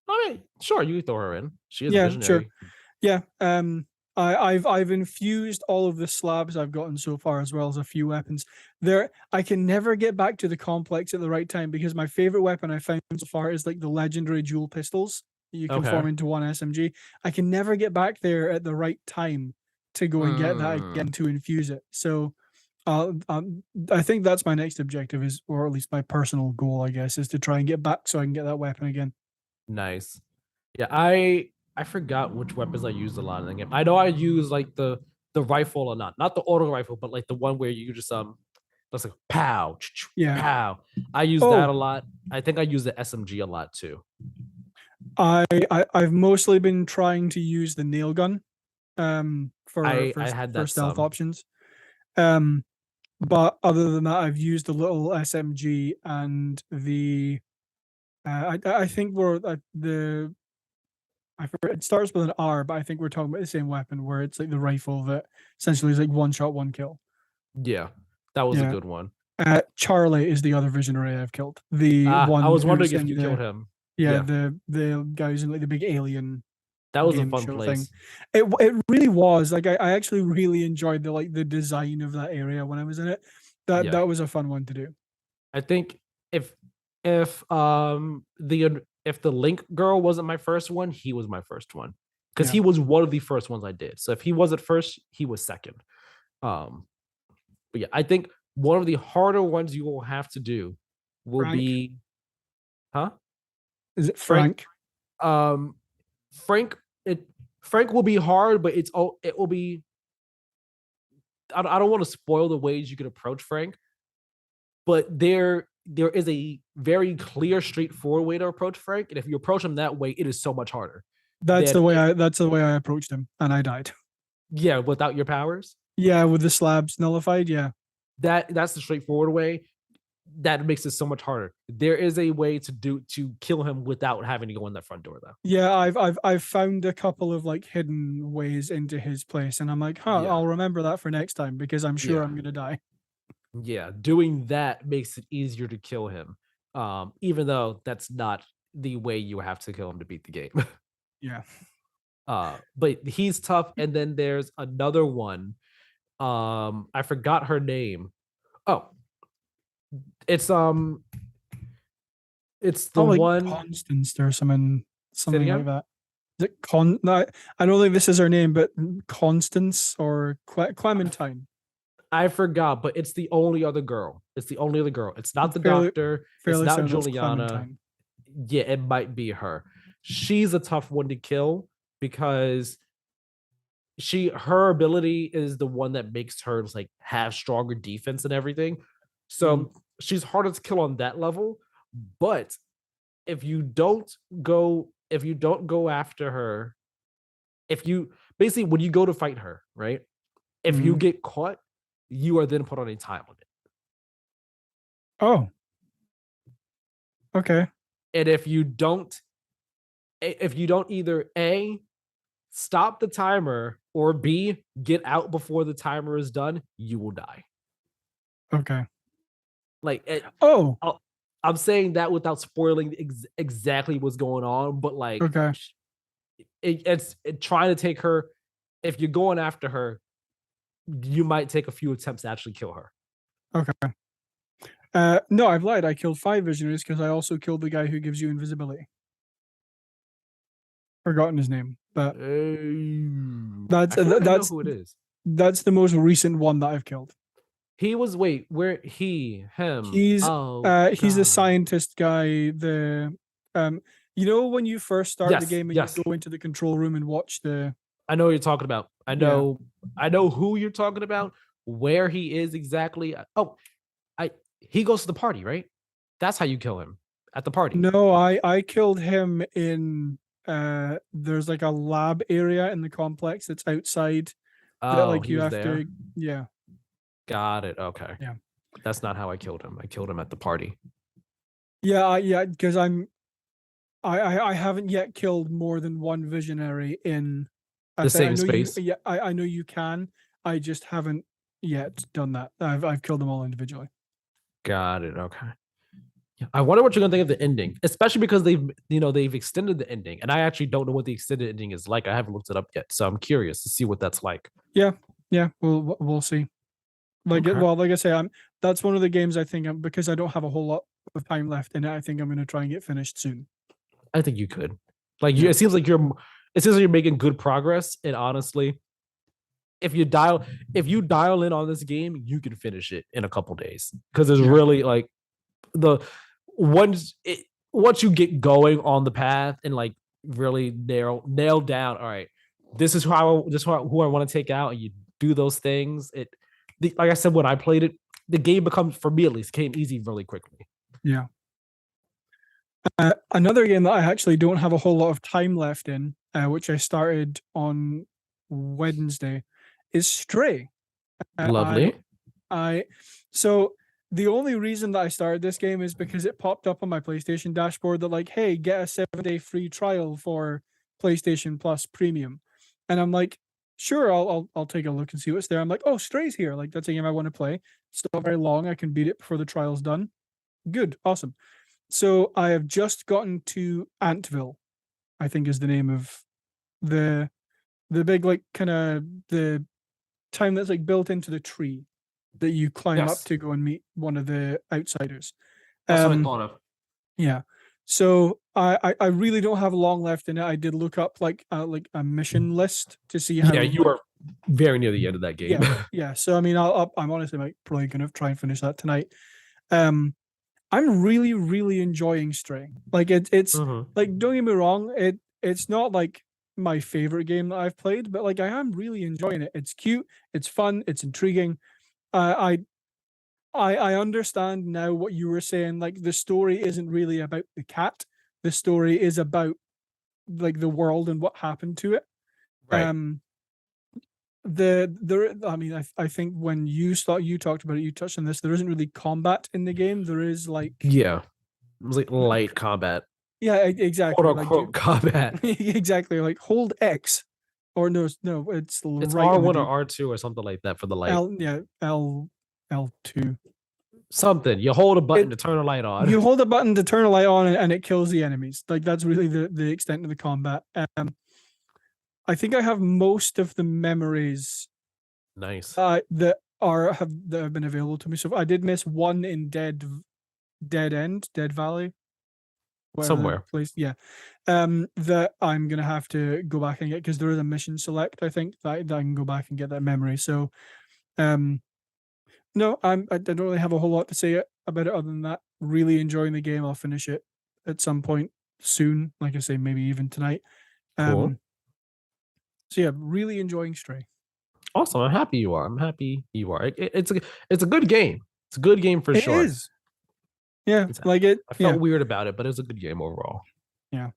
I mean, sure, you can throw her in. She is a Yeah, visionary. sure. Yeah. I've infused all of the slabs I've gotten so far, as well as a few weapons. I can never get back to the complex at the right time because my favorite weapon I found so far is like the legendary dual pistols that you can form into one SMG. I can never get back there at the right time to go and get that again to infuse it. So I think that's my next objective is, or at least my personal goal, I guess, is to try and get back so I can get that weapon again. Nice. Yeah, I forgot which weapons I used a lot in the game. I know I use like the rifle or not the auto rifle, but like the one where you just that's like pow, Yeah. pow. I use that a lot. I think I use the SMG a lot too. I've mostly been trying to use the nail gun for stealth options. But other than that, I've used the little SMG and the I think I forget, it starts with an R, but I think we're talking about the same weapon where it's like the rifle that essentially is like one shot, one kill. Yeah, that was a good one. Charlie is the other visionary I've killed. The one I was wondering if you killed him. Yeah, the guy who's in like the big alien That was a game fun show thing. place. It really was. Like I actually really enjoyed the design of that area when I was in it. Yeah. That was a fun one to do. I think if the Link girl wasn't my first one, he was my first one. Because Yeah. he was one of the first ones I did. So if he wasn't first, he was second. Um, but yeah, I think one of the harder ones you will have to do will Frank. be, huh? Is it Frank. Frank? Um, Frank. Frank will be hard, but it will be. I don't want to spoil the ways you can approach Frank, but there is a very clear, straightforward way to approach Frank, and if you approach him that way, it is so much harder. That's Than the way if, I approached him, and I died. yeah, without your powers. Yeah, with the slabs nullified. Yeah. That's the straightforward way. That makes it so much harder. There is a way to kill him without having to go in that front door, though. Yeah, I've found a couple of like hidden ways into his place, and I'm like, huh, Yeah, I'll remember that for next time because I'm sure yeah, I'm gonna die. yeah. Doing that makes it easier to kill him, even though that's not the way you have to kill him to beat the game. Yeah. But he's tough. And then there's another one. I forgot her name. Oh, it's it's the Not like one. Constance or something Say it something like again. that. Is it Con? No, I don't think this is her name, but Constance or Clementine. I forgot, but it's the only other girl. It's the only other girl. It's not the Fairly doctor. It's fairly not certain it's Juliana. Clementine. Yeah, it might be her. She's a tough one to kill because her ability is the one that makes her like have stronger defense and everything. Mm. So she's harder to kill on that level. But if you don't go after her, if you basically when you go to fight her, right? If you Mm. get caught, you are then put on a time limit. Oh, okay. And if you don't either A, stop the timer, or B, get out before the timer is done, you will die. Okay. Like Oh, I'm saying that without spoiling exactly what's going on, but like okay. it's trying to take her. If you're going after her, you might take a few attempts to actually kill her. Okay. No, I've lied. I killed 5 visionaries because I also killed the guy who gives you invisibility. Forgotten his name, but I feel like I know that's who it is. that's the most recent one that I've killed. He was wait, where him? He's Oh he's the god. scientist guy. Um you know when you first start the Yes, game and you yes. go into the control room and watch the I know what you're talking about. yeah. I know who you're talking about, where he is exactly. Oh, I he goes to the party, right? That's how you kill him at the party. No, I killed him in there's like a lab area in the complex that's outside that Oh, like he you was have there. to yeah. Got it. Okay. Yeah. That's not how I killed him. I killed him at the party. Yeah, because I haven't yet killed more than one visionary in The I same know you space. yeah, I know you can. I just haven't yet done that. I've killed them all individually. Got it. Okay. Yeah. I wonder what you're gonna think of the ending, especially because they've extended the ending, and I actually don't know what the extended ending is like. I haven't looked it up yet, so I'm curious to see what that's like. Yeah. Yeah, we'll see. Okay. Like I say, that's one of the games I think because I don't have a whole lot of time left in it, I think I'm gonna try and get finished soon. I think you could. Like Yeah. it seems like you're making good progress. And honestly, if you dial in on this game, you can finish it in a couple days. Because there's Yeah. really like the once you get going on the path and like really nail down, all right, this is who I want to take out, and you do those things. Like I said, when I played it, the game becomes, for me at least, came easy really quickly. Yeah. Another game that I actually don't have a whole lot of time left in, which I started on Wednesday, is Stray. I Lovely. I so the only reason that I started this game is because it popped up on my PlayStation dashboard that like, hey, get a 7-day free trial for PlayStation Plus Premium, and I'm like, sure, I'll take a look and see what's there. I'm like, oh, Stray's here. Like that's a game I want to play. It's not very long. I can beat it before the trial's done. Good, awesome. So I have just gotten to Antvil, I think is the name of the big like kind of the time that's like built into the tree that you climb up Yes, to go and meet one of the outsiders. that's what I Um, thought of. yeah. So I really don't have long left in it. I did look up like a mission list to see how Yeah, you are very near the end of that game. yeah. So I mean, I'm honestly like probably gonna try and finish that tonight. Um, I'm really enjoying Stray. Like it's Mhm. like don't get me wrong, it's not like my favorite game that I've played, but like I am really enjoying it. It's cute, it's fun, it's intriguing. I I understand now what you were saying. Like the story isn't really about the cat. The story is about like the world and what happened to it. Right. Um, I mean I think when you talked about it, you touched on this. There isn't really combat in the game. There is like Yeah. It was like light combat, yeah, quote exactly. Like unquote combat. exactly like hold X or no, it's It's right on the R1 or D. R2 or something like that for the light. L yeah, L2. Something. You hold a button It to turn a light on. you hold a button to turn a light on and it kills the enemies. Like that's really the extent of the combat. I think I have most of the memories Nice. that have been available to me. So I did miss one in Dead Valley, whatever the Somewhere. place. Yeah, that I'm gonna have to go back and get because there is a mission select. I think that I can go back and get that memory. So, um, no, I don't really have a whole lot to say about it other than that. Really enjoying the game. I'll finish it at some point soon. Like I say, maybe even tonight. Cool. Um, so yeah, really enjoying Stray. Awesome. I'm happy you are. I'm happy you are. It's a good game. It's a good game for It sure. is. Yeah, It's, like it. I Yeah, felt weird about it, but it's a good game overall. yeah.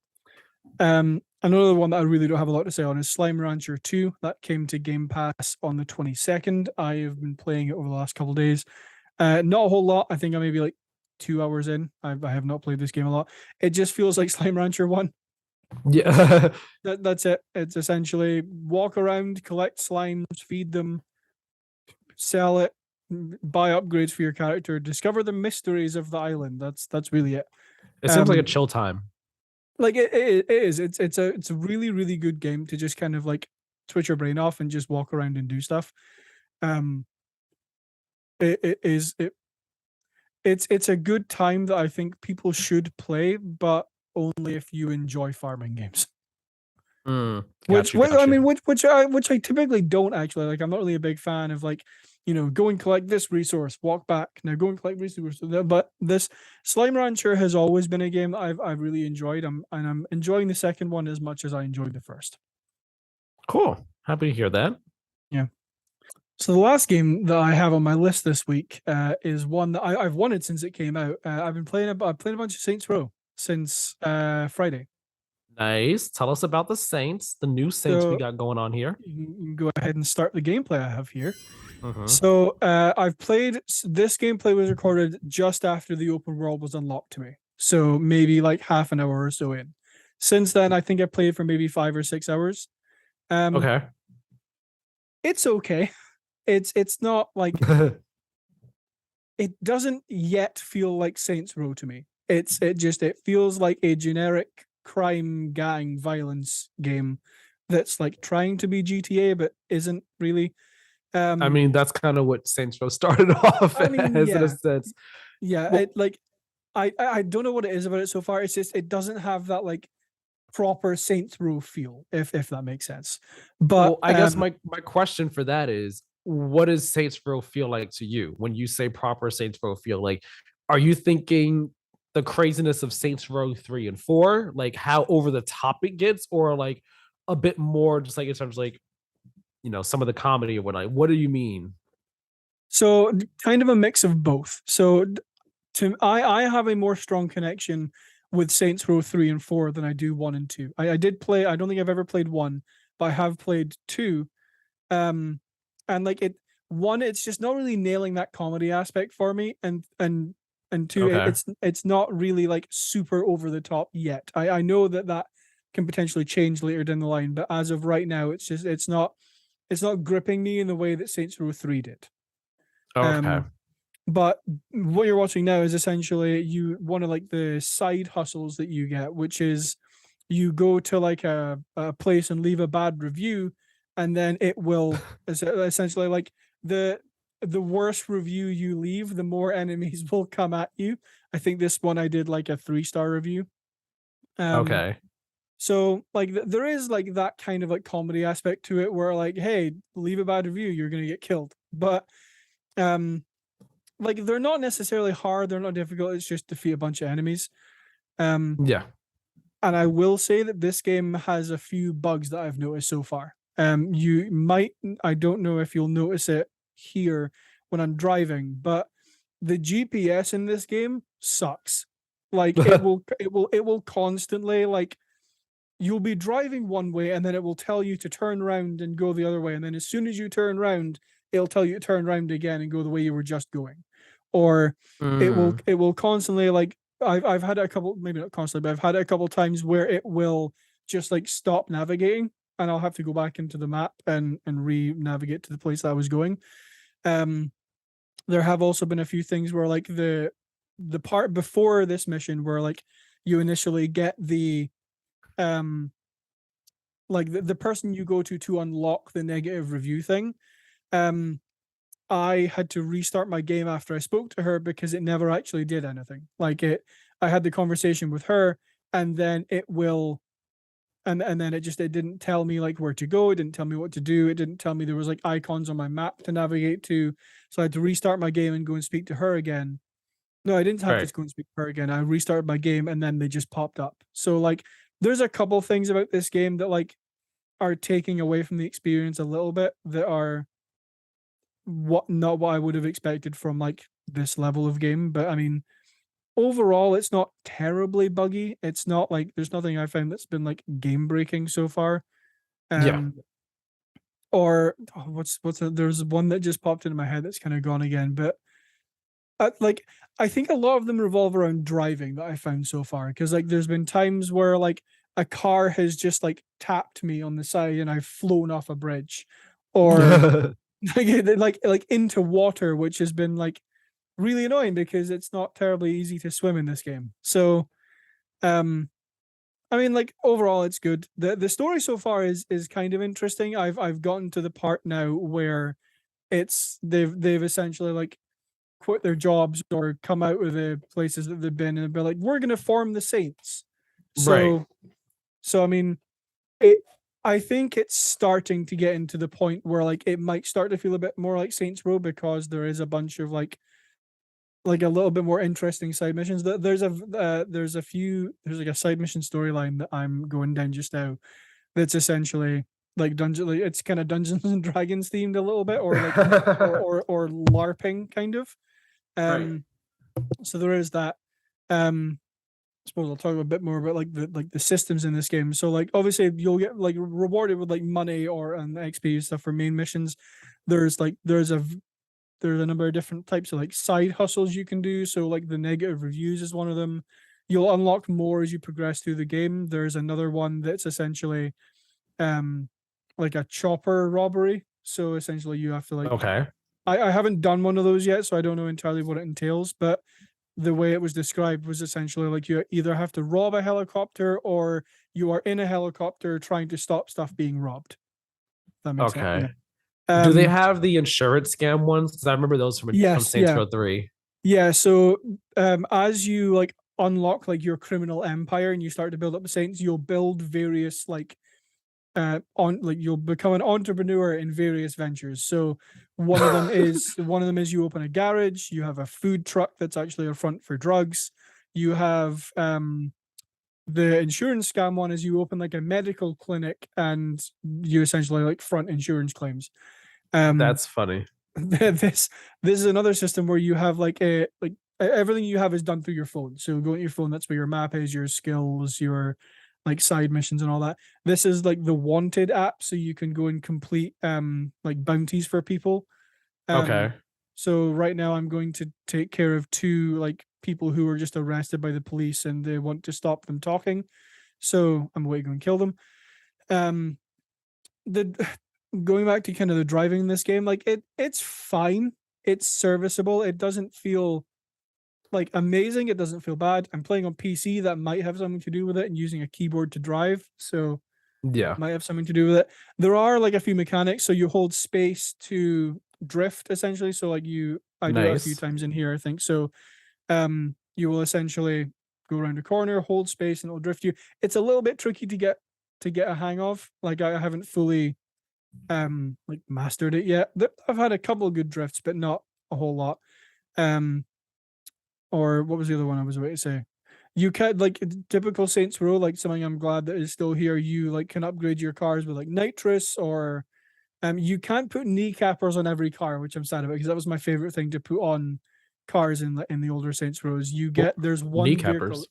Another one that I really don't have a lot to say on is Slime Rancher 2. That came to Game Pass on the 22nd. I have been playing it over the last couple of days. Not a whole lot. I think I'm maybe like 2 hours in. I have not played this game a lot. It just feels like Slime Rancher 1. Yeah. That's it. It's essentially walk around, collect slimes, feed them, sell it, buy upgrades for your character, discover the mysteries of the island. That's really it. It seems like a Um, chill time. like it is. It's a really good game to just kind of like switch your brain off and just walk around and do stuff. Um, it is it's a good time that I think people should play, but only if you enjoy farming games. Got you, I got mean, you. which I typically don't actually like. I'm not really a big fan of like, go and collect this resource, walk back. Now go and collect resource. But this Slime Rancher has always been a game that I've really enjoyed. I'm enjoying the second one as much as I enjoyed the first. Cool. Happy to hear that. Yeah. So the last game that I have on my list this week is one that I've wanted since it came out. I've played a bunch of Saints Row since Friday. Nice. Tell us about the Saints, the new Saints we So got going on here. you can go ahead and start the gameplay I have here. Mm-hmm. So I've played this gameplay was recorded just after the open world was unlocked to me. So maybe like half an hour or so in. Since then, I think I played for maybe 5 or 6 hours. Um, Okay. it's okay. It's not like it doesn't yet feel like Saints Row to me. It feels like a generic crime gang violence game that's like trying to be GTA but isn't really. I Um, mean, that's kind of what Saints Row started off I mean, as in a yeah, sense. yeah. Well, It like I don't know what it is about it so far. It's just it doesn't have that like proper Saints Row feel, if that makes sense. But I guess my question for that is, what does Saints Row feel like to you when you say proper Saints Row feel like? Are you thinking the craziness of Saints Row 3 and 4, like how over the top it gets, or like a bit more just like in terms of like, some of the comedy or whatnot? What do you mean? so kind of a mix of both. So I have a more strong connection with Saints Row 3 and 4 than I do 1 and 2. I did play, I don't think I've ever played 1, but I have played 2. Um and like it one, it's just not really nailing that comedy aspect for me, and two, Okay. it's not really like super over the top yet. I know that can potentially change later down the line, but as of right now, it's not gripping me in the way that Saints Row 3 did. Okay. Um but what you're watching now is essentially one of like the side hustles that you get, which is you go to like a place and leave a bad review, and then it will essentially like the worse review you leave, the more enemies will come at you. I think this one I did like a 3-star review. Um, Okay. so like there is like that kind of like comedy aspect to it where like, hey, leave a bad review, you're gonna get killed. But um like they're not necessarily hard, they're not difficult, it's just defeat a bunch of enemies. Um Yeah. and I will say that this game has a few bugs that I've noticed so far. You might, I don't know if you'll notice it here when I'm driving, but the GPS in this game sucks. Like it will constantly like you'll be driving one way and then it will tell you to turn around and go the other way, and then as soon as you turn around, it'll tell you to turn around again and go the way you were just going. Or it will Mm, it will constantly like I've had it a couple, maybe not constantly, but I've had it a couple times where it will just like stop navigating and I'll have to go back into the map and re-navigate to the place that I was going. Um there have also been a few things where like the part before this mission where like you initially get the um like the person you go to unlock the negative review thing. um I had to restart my game after I spoke to her because it never actually did anything. Like it, I had the conversation with her, and then it will, and then it didn't tell me like where to go. It didn't tell me what to do. It didn't tell me there was like icons on my map to navigate to. So I had to restart my game and go and speak to her again. No, I didn't have to right. go and speak to her again. I restarted my game and then they just popped up. So like, there's a couple things about this game that like are taking away from the experience a little bit that are not what I would have expected from like this level of game. But I mean, overall, it's not terribly buggy. It's not like there's nothing I found that's been like game breaking so far. Yeah. Um, or there's one that just popped into my head that's kind of gone again. But like I think a lot of them revolve around driving that I found so far. Because like there's been times where like a car has just like tapped me on the side and I've flown off a bridge, or like into water, which has been like really annoying because it's not terribly easy to swim in this game. So, um, I mean, like overall, it's good. The story so far is kind of interesting. I've gotten to the part now where it's they've essentially like quit their jobs or come out of the places that they've been and be like, we're gonna form the Saints. Right. So, so I mean, it. I think it's starting to get into the point where like it might start to feel a bit more like Saints Row because there is a bunch of like a little bit more interesting side missions. There's a few, there's like a side mission storyline that I'm going down just now that's essentially like dungeon, like it's kind of Dungeons and Dragons themed a little bit, or like or LARPing kind of. Right. Um, so there is that. I suppose I'll talk a bit more about like the systems in this game. So like obviously you'll get like rewarded with like money or and XP stuff for main missions. There's like there's a number of different types of like side hustles you can do. So like the negative reviews is one of them. You'll unlock more as you progress through the game. There's another one that's essentially um like a chopper robbery. So essentially you have to like Okay. I haven't done one of those yet, so I don't know entirely what it entails, but the way it was described was essentially like you either have to rob a helicopter or you are in a helicopter trying to stop stuff being robbed. If that makes sense. Yeah. Okay. Do they Um have the insurance scam ones? Because I remember those from yes, Saints yeah. Row 3. Yeah, so as you like unlock like your criminal empire and you start to build up the saints, you'll build various like on like you'll become an entrepreneur in various ventures. So one of them is you open a garage, you have a food truck that's actually a front for drugs. You have the insurance scam one is you open like a medical clinic and you essentially like front insurance claims. Um That's funny. this this is another system where you have like a like everything you have is done through your phone. So go on your phone, that's where your map is, your skills, your like side missions and all that. This is like the wanted app, so you can go and complete like bounties for people. Um Okay. so right now I'm going to take care of two like people who were just arrested by the police and they want to stop them talking. So I'm going to go and kill them. Um the Going back to kind of the driving in this game, like it's fine. It's serviceable. It doesn't feel like amazing. It doesn't feel bad. I'm playing on PC. That might have something to do with it, and using a keyboard to drive. So Yeah. might have something to do with it. There are like a few mechanics. So you hold space to drift essentially. So like I do it a few Nice. times in here, I think. So you will essentially go around a corner, hold space, and it'll drift you. It's a little bit tricky to get a hang of. Like I haven't fully like mastered it yet. I've had a couple of good drifts, but not a whole lot. Um or what was the other one I was about to say? You can like typical Saints Row, like something I'm glad that is still here. You like can upgrade your cars with like nitrous, or you can't put kneecappers on every car, which I'm sad about because that was my favorite thing to put on cars in the older Saints Rows. You Well, get there's one vehicle, kneecappers.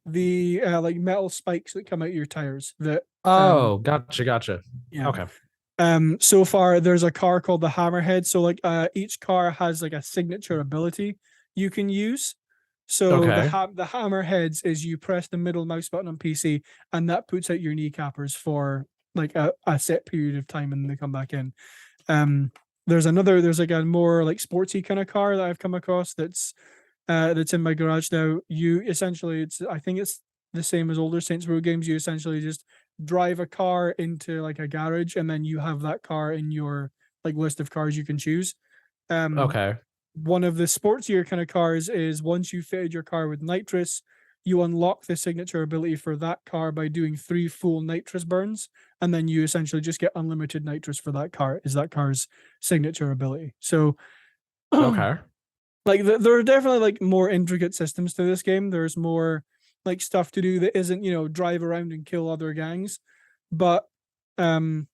the like metal spikes that come out your tires that Oh, gotcha. yeah. Okay. So far there's a car called the Hammerhead. So like each car has like a signature ability you can use. So Okay. the Hammerheads is you press the middle mouse button on PC and that puts out your kneecappers for like a set period of time and then they come back in. Um there's like a more like sportsy kind of car that I've come across that's in my garage now. You essentially it's I think it's the same as older Saints Row games. You essentially just drive a car into like a garage and then you have that car in your like list of cars you can choose. Um Okay. One of the sportsier kind of cars is once you fitted your car with nitrous, you unlock the signature ability for that car by doing 3 full nitrous burns, and then you essentially just get unlimited nitrous for that car. Is that car's signature ability? So Okay. like there are definitely like more intricate systems to this game. There's more like stuff to do that isn't drive around and kill other gangs, but um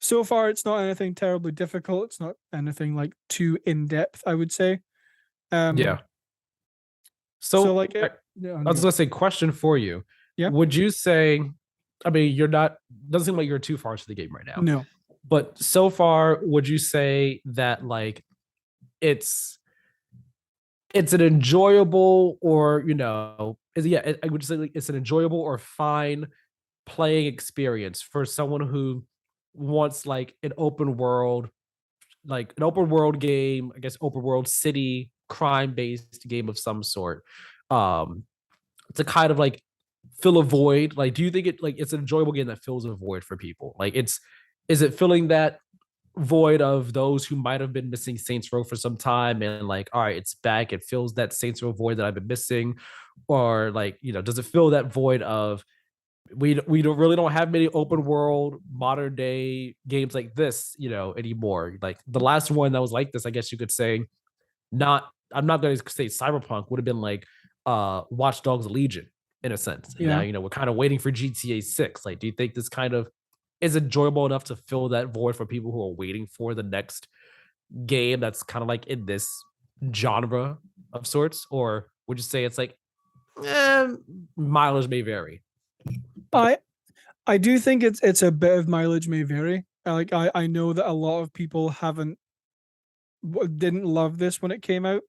so far it's not anything terribly difficult. It's not anything like too in depth, I would say. Yeah. um so So like I, it yeah, I was gonna say, question for you. yeah, Would you say, I mean, you're not, doesn't seem like you're too far into the game right now, no, but so far, would you say that like it's it's an enjoyable, or I would say like it's an enjoyable or fine playing experience for someone who wants like an open world game, I guess open world city crime based game of some sort. Um, to kind of like fill a void. Like, do you think it's an enjoyable game that fills a void for people? Like, is it filling that void of those who might have been missing Saints Row for some time, and like, all right, it's back. It fills that Saints Row void that I've been missing, or like, does it fill that void of we don't have many open world modern day games like this, anymore. Like the last one that was like this, I guess you could say, not I'm not going to say Cyberpunk would have been like Watch Dogs Legion in a sense. And now, yeah. we're kind of waiting for GTA 6. Like, do you think this kind of is enjoyable enough to fill that void for people who are waiting for the next game that's kind of like in this genre of sorts? Or would you say it's like, eh, mileage may vary? I I do think it's a bit of mileage may vary. Like I know that a lot of people didn't love this when it came out.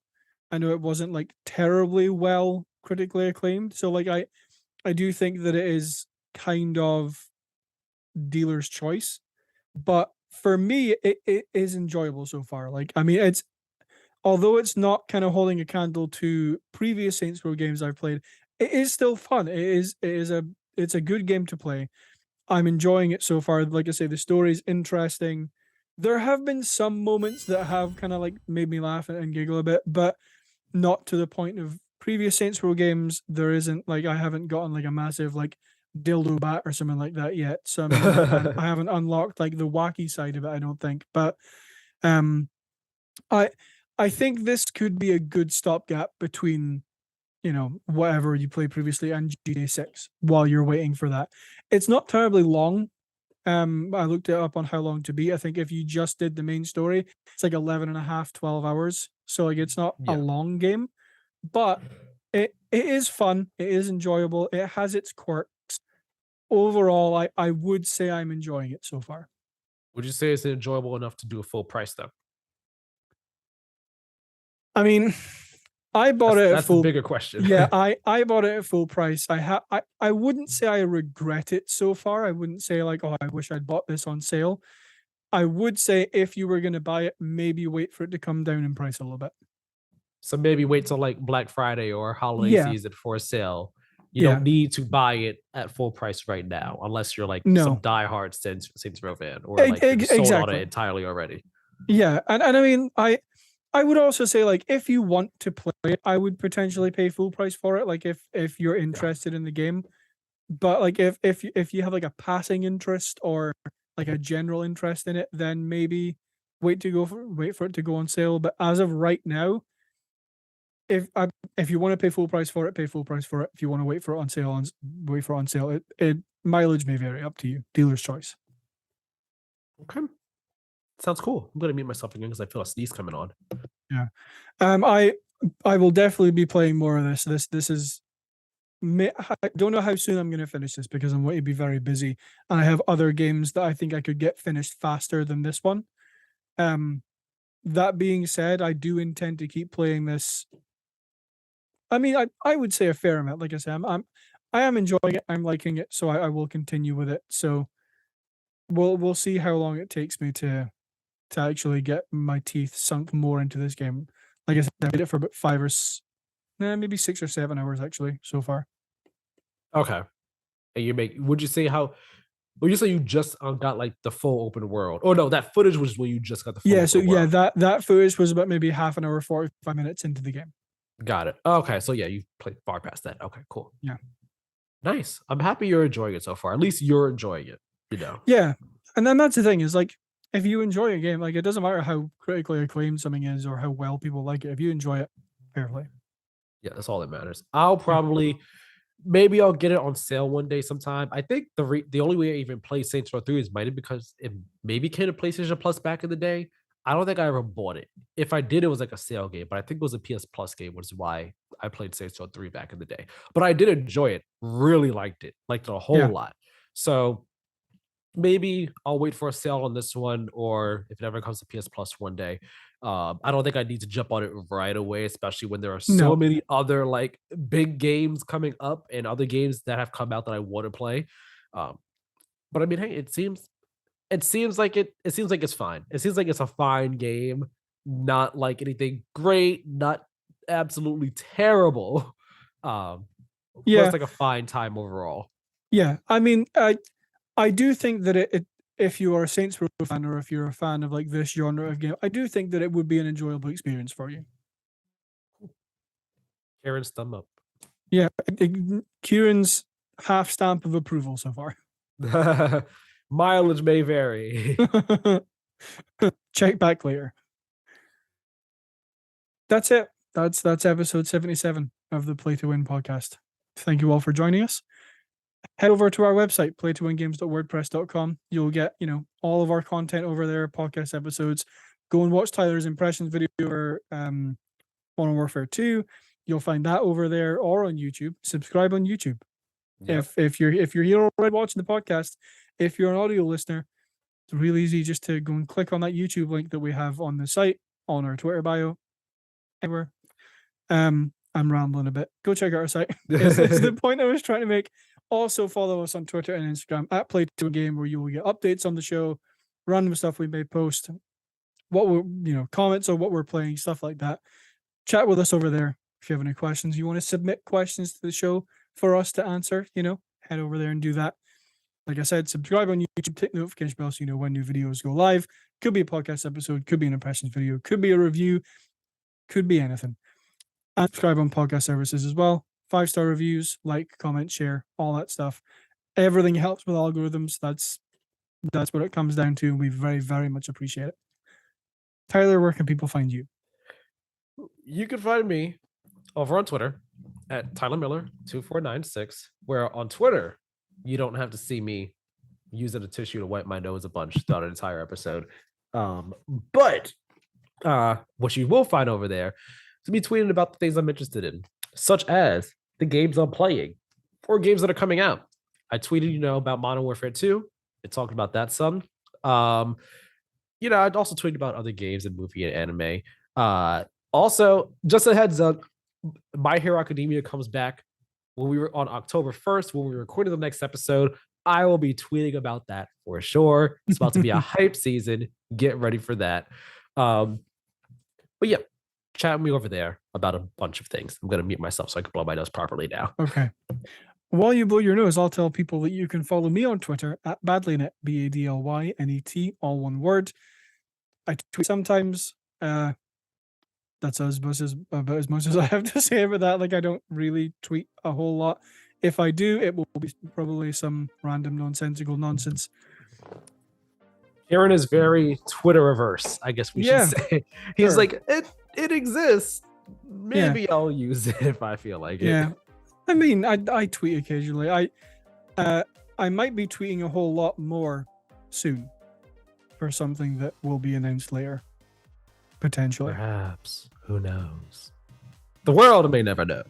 I know it wasn't like terribly well critically acclaimed. So like I do think that it is kind of dealer's choice. But for me, it is enjoyable so far. Like I mean, it's although it's not kind of holding a candle to previous Saints Row games I've played, it is still fun. It's a good game to play. I'm enjoying it so far. Like I say, the story's interesting. There have been some moments that have kind of like made me laugh and giggle a bit, but not to the point of previous Saints Row games. There isn't like I haven't gotten like a massive like dildo bat or something like that yet. So I mean, I haven't unlocked like the wacky side of it. I don't think, but um, I I think this could be a good stopgap between whatever you played previously and GTA 6 while you're waiting for that. It's not terribly long. I looked it up on how long to beat. I think if you just did the main story, it's like 11 and a half, 12 hours. So like it's not a Yeah. long game, but it is fun. It is enjoyable. It has its quirks. Overall, I would say I'm enjoying it so far. Would you say it's enjoyable enough to do a full price though? I mean, I bought That's it at that's the full bigger question. yeah, I bought it at full price. I wouldn't say I regret it so far. I wouldn't say like, oh, I wish I'd bought this on sale. I would say if you were going to buy it, maybe wait for it to come down in price a little bit. So maybe wait till like Black Friday or holiday Yeah, season for a sale. You don't yeah. need to buy it at full price right now, unless you're like some No, diehard Saints Row fan, or like you're just sold on it exactly. entirely already. Yeah, and I mean, I would also say like if you want to play it, I would potentially pay full price for it. Like if you're Yeah. interested in the game, but like if you have like a passing interest or like a general interest in it, then maybe wait for it to go on sale. But as of right now, if you want to pay full price for it, pay full price for it. If you want to wait for it on sale, wait for it on sale. It mileage may vary, up to you. Dealer's choice. Okay. Sounds cool. I'm gonna mute myself again because I feel a sneeze coming on. Yeah. I will definitely be playing more of this. This is I don't know how soon I'm going to finish this because I'm going to be very busy, and I have other games that I think I could get finished faster than this one. Um, that being said, I do intend to keep playing this. I mean, I would say a fair amount. Like I said, I am enjoying it. I'm liking it, so I will continue with it. So we'll see how long it takes me to actually get my teeth sunk more into this game. Like I said, I did it for about maybe 6 or 7 hours actually so far. Okay. And you make would you say how would you say you just got like the full open world? Oh no, that footage was when you just got the full Yeah, so open yeah, world. that footage was about maybe half an hour, 45 minutes into the game. Got it. Okay, so yeah, you played far past that. Okay, cool. Yeah. Nice. I'm happy you're enjoying it so far. At least you're enjoying it, you know. Yeah. And then that's the thing is like if you enjoy a game, like it doesn't matter how critically acclaimed something is or how well people like it. If you enjoy it, fair play. Yeah, that's all that matters. I'll Yeah. probably maybe I'll get it on sale one day sometime. I think the only way I even play Saints Row 3 is might be because it maybe came to PlayStation Plus back in the day. I don't think I ever bought it. If I did, it was like a sale game, but I think it was a PS Plus game, which is why I played Saints Row 3 back in the day. But I did enjoy it, really liked it a whole Yeah. lot. So maybe I'll wait for a sale on this one, or if it ever comes to PS Plus one day. I don't think I need to jump on it right away, especially when there are so No. many other like big games coming up and other games that have come out that I want to play. Um, but I mean, hey, it seems like it's fine. It seems like it's a fine game, not like anything great, not absolutely terrible. Um, but Yeah. it's like a fine time overall. Yeah. I mean, I do think that it if you are a Saints Row fan or if you're a fan of like this genre of game, I do think that it would be an enjoyable experience for you. Karen's thumb up. Yeah. Kieran's half stamp of approval so far. Mileage may vary. Check back later. That's it. That's episode 77 of the Play to Win podcast. Thank you all for joining us. Head over to our website, playtowingames.wordpress.com. You'll get, all of our content over there, podcast episodes. Go and watch Tyler's impressions video for Modern Warfare 2. You'll find that over there or on YouTube. Subscribe on YouTube. Yep. If you're here already watching the podcast, if you're an audio listener, it's really easy just to go and click on that YouTube link that we have on the site, on our Twitter bio, anywhere. I'm rambling a bit. Go check out our site. It's the point I was trying to make. Also follow us on Twitter and Instagram at Play2Game, where you will get updates on the show, random stuff we may post, what we're comments on what we're playing, stuff like that. Chat with us over there. If you have any questions, you want to submit questions to the show for us to answer, head over there and do that. Like I said, subscribe on YouTube, click the notification bell so you know when new videos go live. Could be a podcast episode, could be an impressions video, could be a review, could be anything. And subscribe on podcast services as well. 5-star reviews, like, comment, share, all that stuff. Everything helps with algorithms. That's what it comes down to, and we very, very much appreciate it. Tyler, where can people find you? You can find me over on Twitter at Tyler Miller 2496, where on Twitter you don't have to see me using a tissue to wipe my nose a bunch throughout an entire episode. But what you will find over there is me tweeting about the things I'm interested in, such as the games I'm playing or games that are coming out. I tweeted, about Modern Warfare 2 and talked about that some. I'd also tweet about other games and movie and anime. Also, just a heads up, My Hero Academia comes back when we were on October 1st, when we recorded the next episode. I will be tweeting about that for sure. It's about to be a hype season. Get ready for that. But yeah, chat with me over there. about a bunch of things. I'm going to mute myself so I can blow my nose properly now. Okay. While you blow your nose, I'll tell people that you can follow me on Twitter at Badlynet, BADLYNET, all one word. I tweet sometimes. That's about as much as I have to say about that. Like, I don't really tweet a whole lot. If I do, it will be probably some random nonsensical nonsense. Keiran is very Twitter averse, I guess we should say. He's sure. like, it exists. Maybe I'll use it if I feel like it. Yeah. I mean, I tweet occasionally. I might be tweeting a whole lot more soon for something that will be announced later. Potentially. Perhaps. Who knows? The world may never know.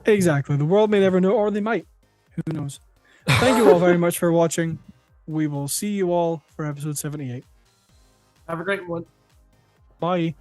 Exactly. The world may never know, or they might. Who knows? Thank you all very much for watching. We will see you all for episode 78. Have a great one. Bye.